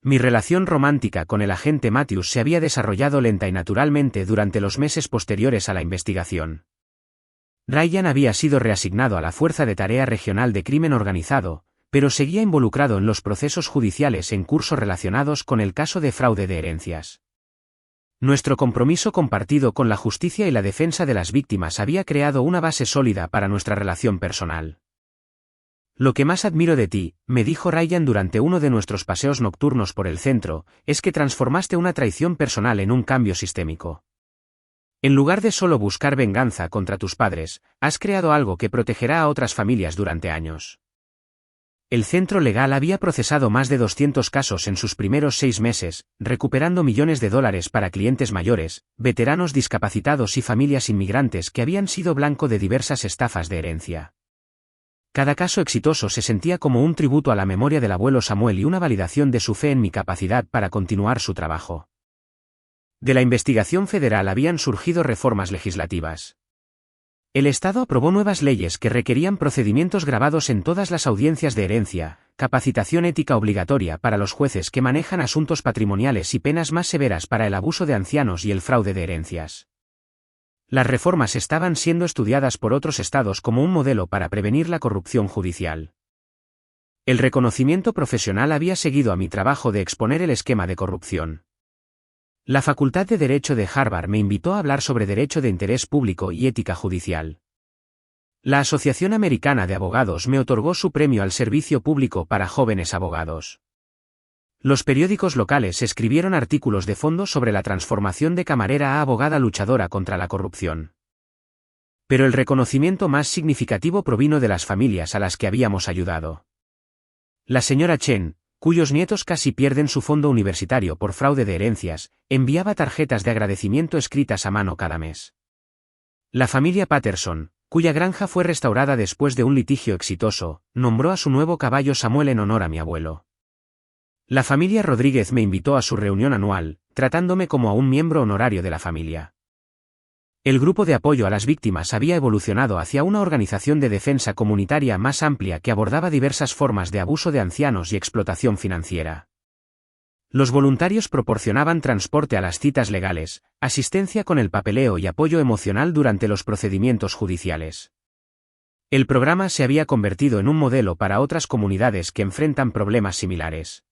Mi relación romántica con el agente Matthews se había desarrollado lenta y naturalmente durante los meses posteriores a la investigación. Ryan había sido reasignado a la Fuerza de Tarea Regional de Crimen Organizado, pero seguía involucrado en los procesos judiciales en curso relacionados con el caso de fraude de herencias. Nuestro compromiso compartido con la justicia y la defensa de las víctimas había creado una base sólida para nuestra relación personal. Lo que más admiro de ti, me dijo Ryan durante uno de nuestros paseos nocturnos por el centro, es que transformaste una traición personal en un cambio sistémico. En lugar de solo buscar venganza contra tus padres, has creado algo que protegerá a otras familias durante años. El centro legal había procesado más de 200 casos en sus primeros 6 meses, recuperando millones de dólares para clientes mayores, veteranos discapacitados y familias inmigrantes que habían sido blanco de diversas estafas de herencia. Cada caso exitoso se sentía como un tributo a la memoria del abuelo Samuel y una validación de su fe en mi capacidad para continuar su trabajo. De la investigación federal habían surgido reformas legislativas. El Estado aprobó nuevas leyes que requerían procedimientos grabados en todas las audiencias de herencia, capacitación ética obligatoria para los jueces que manejan asuntos patrimoniales y penas más severas para el abuso de ancianos y el fraude de herencias. Las reformas estaban siendo estudiadas por otros estados como un modelo para prevenir la corrupción judicial. El reconocimiento profesional había seguido a mi trabajo de exponer el esquema de corrupción. La Facultad de Derecho de Harvard me invitó a hablar sobre derecho de interés público y ética judicial. La Asociación Americana de Abogados me otorgó su premio al servicio público para jóvenes abogados. Los periódicos locales escribieron artículos de fondo sobre la transformación de camarera a abogada luchadora contra la corrupción. Pero el reconocimiento más significativo provino de las familias a las que habíamos ayudado. La señora Chen, cuyos nietos casi pierden su fondo universitario por fraude de herencias, enviaba tarjetas de agradecimiento escritas a mano cada mes. La familia Patterson, cuya granja fue restaurada después de un litigio exitoso, nombró a su nuevo caballo Samuel en honor a mi abuelo. La familia Rodríguez me invitó a su reunión anual, tratándome como a un miembro honorario de la familia. El grupo de apoyo a las víctimas había evolucionado hacia una organización de defensa comunitaria más amplia que abordaba diversas formas de abuso de ancianos y explotación financiera. Los voluntarios proporcionaban transporte a las citas legales, asistencia con el papeleo y apoyo emocional durante los procedimientos judiciales. El programa se había convertido en un modelo para otras comunidades que enfrentan problemas similares.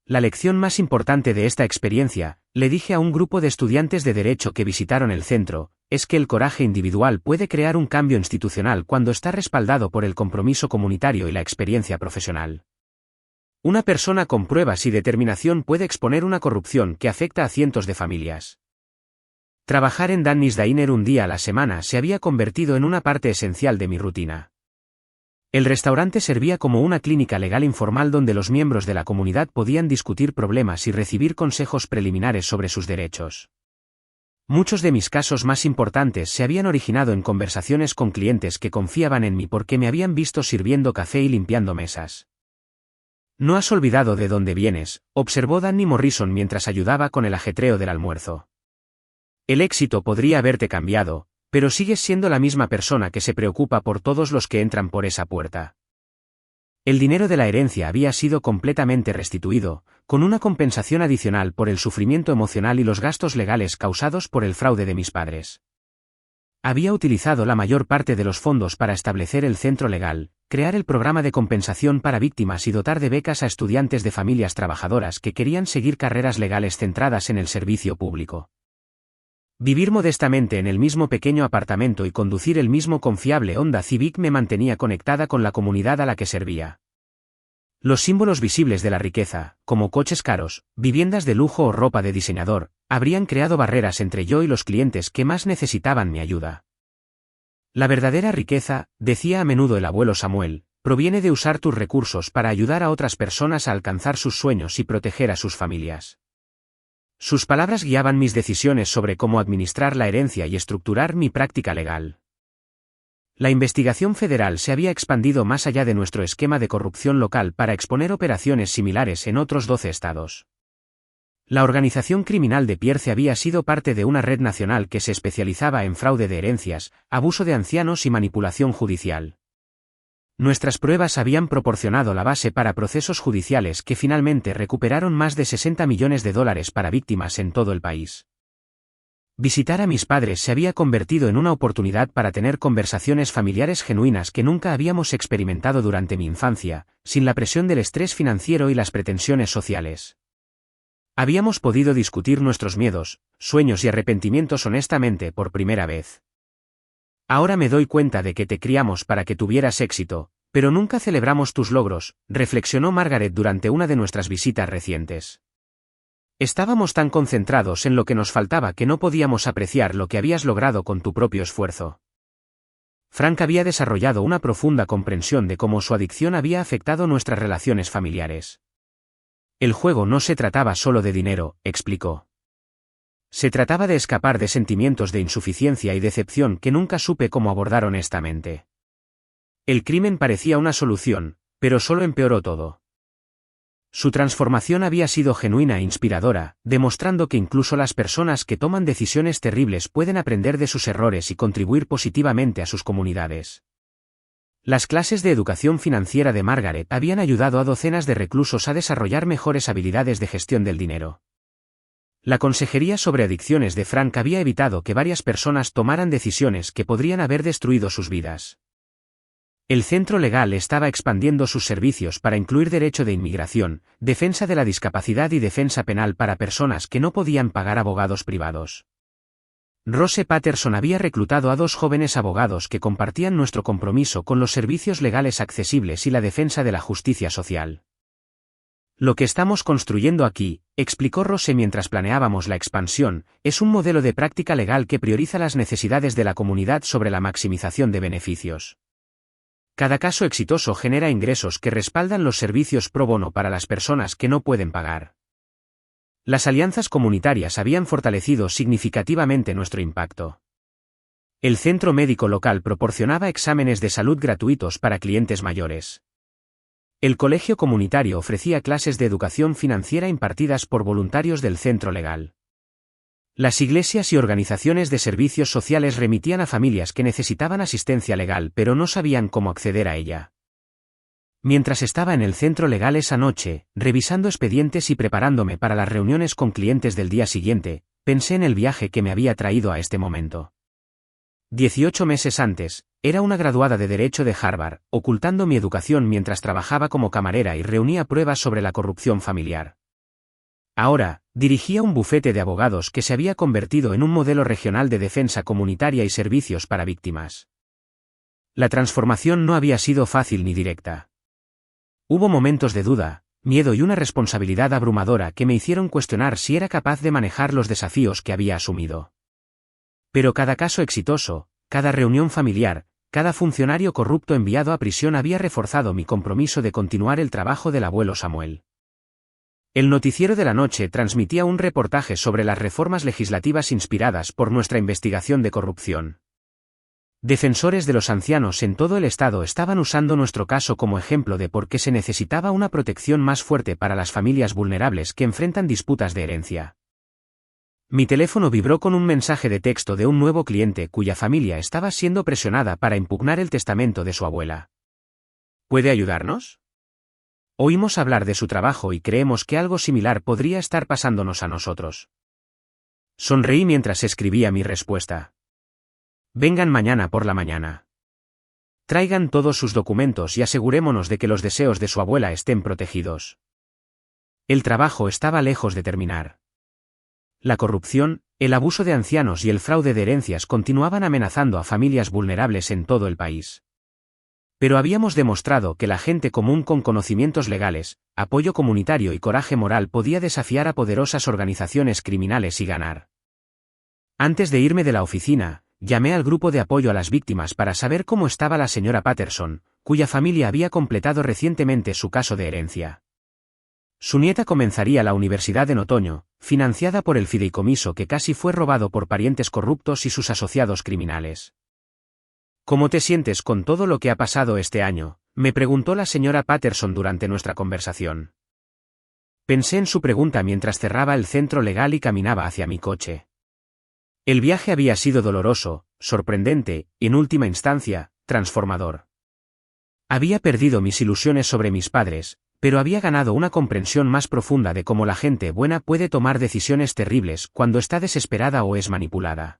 La lección más importante de esta experiencia, le dije a un grupo de estudiantes de derecho que visitaron el centro, es que el coraje individual puede crear un cambio institucional cuando está respaldado por el compromiso comunitario y la experiencia profesional. Una persona con pruebas y determinación puede exponer una corrupción que afecta a cientos de familias. Trabajar en Danny's Diner un día a la semana se había convertido en una parte esencial de mi rutina. El restaurante servía como una clínica legal informal donde los miembros de la comunidad podían discutir problemas y recibir consejos preliminares sobre sus derechos. Muchos de mis casos más importantes se habían originado en conversaciones con clientes que confiaban en mí porque me habían visto sirviendo café y limpiando mesas. «No has olvidado de dónde vienes», observó Danny Morrison mientras ayudaba con el ajetreo del almuerzo. «El éxito podría haberte cambiado, pero sigues siendo la misma persona que se preocupa por todos los que entran por esa puerta». El dinero de la herencia había sido completamente restituido, con una compensación adicional por el sufrimiento emocional y los gastos legales causados por el fraude de mis padres. Había utilizado la mayor parte de los fondos para establecer el centro legal, crear el programa de compensación para víctimas y dotar de becas a estudiantes de familias trabajadoras que querían seguir carreras legales centradas en el servicio público. Vivir modestamente en el mismo pequeño apartamento y conducir el mismo confiable Honda Civic me mantenía conectada con la comunidad a la que servía. Los símbolos visibles de la riqueza, como coches caros, viviendas de lujo o ropa de diseñador, habrían creado barreras entre yo y los clientes que más necesitaban mi ayuda. La verdadera riqueza, decía a menudo el abuelo Samuel, proviene de usar tus recursos para ayudar a otras personas a alcanzar sus sueños y proteger a sus familias. Sus palabras guiaban mis decisiones sobre cómo administrar la herencia y estructurar mi práctica legal. La investigación federal se había expandido más allá de nuestro esquema de corrupción local para exponer operaciones similares en otros 12 estados. La organización criminal de Pierce había sido parte de una red nacional que se especializaba en fraude de herencias, abuso de ancianos y manipulación judicial. Nuestras pruebas habían proporcionado la base para procesos judiciales que finalmente recuperaron más de $60 millones para víctimas en todo el país. Visitar a mis padres se había convertido en una oportunidad para tener conversaciones familiares genuinas que nunca habíamos experimentado durante mi infancia, sin la presión del estrés financiero y las pretensiones sociales. Habíamos podido discutir nuestros miedos, sueños y arrepentimientos honestamente por primera vez. Ahora me doy cuenta de que te criamos para que tuvieras éxito, pero nunca celebramos tus logros, reflexionó Margaret durante una de nuestras visitas recientes. Estábamos tan concentrados en lo que nos faltaba que no podíamos apreciar lo que habías logrado con tu propio esfuerzo. Frank había desarrollado una profunda comprensión de cómo su adicción había afectado nuestras relaciones familiares. El juego no se trataba solo de dinero, explicó. Se trataba de escapar de sentimientos de insuficiencia y decepción que nunca supe cómo abordar honestamente. El crimen parecía una solución, pero solo empeoró todo. Su transformación había sido genuina e inspiradora, demostrando que incluso las personas que toman decisiones terribles pueden aprender de sus errores y contribuir positivamente a sus comunidades. Las clases de educación financiera de Margaret habían ayudado a docenas de reclusos a desarrollar mejores habilidades de gestión del dinero. La consejería sobre adicciones de Frank había evitado que varias personas tomaran decisiones que podrían haber destruido sus vidas. El centro legal estaba expandiendo sus servicios para incluir derecho de inmigración, defensa de la discapacidad y defensa penal para personas que no podían pagar abogados privados. Rose Patterson había reclutado a 2 jóvenes abogados que compartían nuestro compromiso con los servicios legales accesibles y la defensa de la justicia social. Lo que estamos construyendo aquí, explicó Rose mientras planeábamos la expansión, es un modelo de práctica legal que prioriza las necesidades de la comunidad sobre la maximización de beneficios. Cada caso exitoso genera ingresos que respaldan los servicios pro bono para las personas que no pueden pagar. Las alianzas comunitarias habían fortalecido significativamente nuestro impacto. El centro médico local proporcionaba exámenes de salud gratuitos para clientes mayores. El colegio comunitario ofrecía clases de educación financiera impartidas por voluntarios del centro legal. Las iglesias y organizaciones de servicios sociales remitían a familias que necesitaban asistencia legal pero no sabían cómo acceder a ella. Mientras estaba en el centro legal esa noche, revisando expedientes y preparándome para las reuniones con clientes del día siguiente, pensé en el viaje que me había traído a este momento. 18 meses antes, era una graduada de Derecho de Harvard, ocultando mi educación mientras trabajaba como camarera y reunía pruebas sobre la corrupción familiar. Ahora, dirigía un bufete de abogados que se había convertido en un modelo regional de defensa comunitaria y servicios para víctimas. La transformación no había sido fácil ni directa. Hubo momentos de duda, miedo y una responsabilidad abrumadora que me hicieron cuestionar si era capaz de manejar los desafíos que había asumido. Pero cada caso exitoso, cada reunión familiar, cada funcionario corrupto enviado a prisión había reforzado mi compromiso de continuar el trabajo del abuelo Samuel. El noticiero de la noche transmitía un reportaje sobre las reformas legislativas inspiradas por nuestra investigación de corrupción. Defensores de los ancianos en todo el estado estaban usando nuestro caso como ejemplo de por qué se necesitaba una protección más fuerte para las familias vulnerables que enfrentan disputas de herencia. Mi teléfono vibró con un mensaje de texto de un nuevo cliente cuya familia estaba siendo presionada para impugnar el testamento de su abuela. ¿Puede ayudarnos? Oímos hablar de su trabajo y creemos que algo similar podría estar pasándonos a nosotros. Sonreí mientras escribía mi respuesta. Vengan mañana por la mañana. Traigan todos sus documentos y asegurémonos de que los deseos de su abuela estén protegidos. El trabajo estaba lejos de terminar. La corrupción, el abuso de ancianos y el fraude de herencias continuaban amenazando a familias vulnerables en todo el país. Pero habíamos demostrado que la gente común con conocimientos legales, apoyo comunitario y coraje moral podía desafiar a poderosas organizaciones criminales y ganar. Antes de irme de la oficina, llamé al grupo de apoyo a las víctimas para saber cómo estaba la señora Patterson, cuya familia había completado recientemente su caso de herencia. Su nieta comenzaría la universidad en otoño, financiada por el fideicomiso que casi fue robado por parientes corruptos y sus asociados criminales. ¿Cómo te sientes con todo lo que ha pasado este año?, me preguntó la señora Patterson durante nuestra conversación. Pensé en su pregunta mientras cerraba el centro legal y caminaba hacia mi coche. El viaje había sido doloroso, sorprendente, y en última instancia, transformador. Había perdido mis ilusiones sobre mis padres, pero había ganado una comprensión más profunda de cómo la gente buena puede tomar decisiones terribles cuando está desesperada o es manipulada.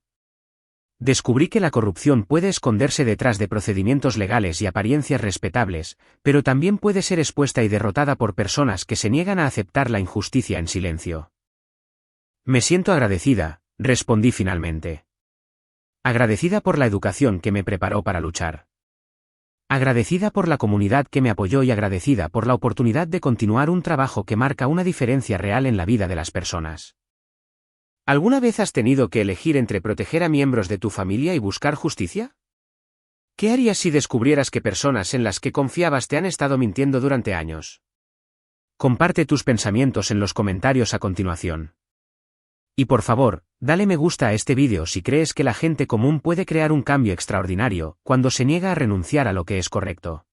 Descubrí que la corrupción puede esconderse detrás de procedimientos legales y apariencias respetables, pero también puede ser expuesta y derrotada por personas que se niegan a aceptar la injusticia en silencio. Me siento agradecida, respondí finalmente. Agradecida por la educación que me preparó para luchar. Agradecida por la comunidad que me apoyó y agradecida por la oportunidad de continuar un trabajo que marca una diferencia real en la vida de las personas. ¿Alguna vez has tenido que elegir entre proteger a miembros de tu familia y buscar justicia? ¿Qué harías si descubrieras que personas en las que confiabas te han estado mintiendo durante años? Comparte tus pensamientos en los comentarios a continuación. Y por favor, dale me gusta a este vídeo si crees que la gente común puede crear un cambio extraordinario cuando se niega a renunciar a lo que es correcto.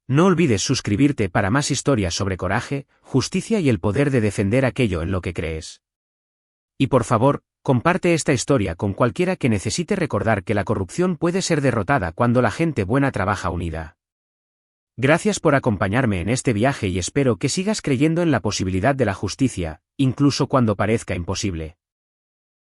No olvides suscribirte para más historias sobre coraje, justicia y el poder de defender aquello en lo que crees. Y por favor, comparte esta historia con cualquiera que necesite recordar que la corrupción puede ser derrotada cuando la gente buena trabaja unida. Gracias por acompañarme en este viaje y espero que sigas creyendo en la posibilidad de la justicia, incluso cuando parezca imposible.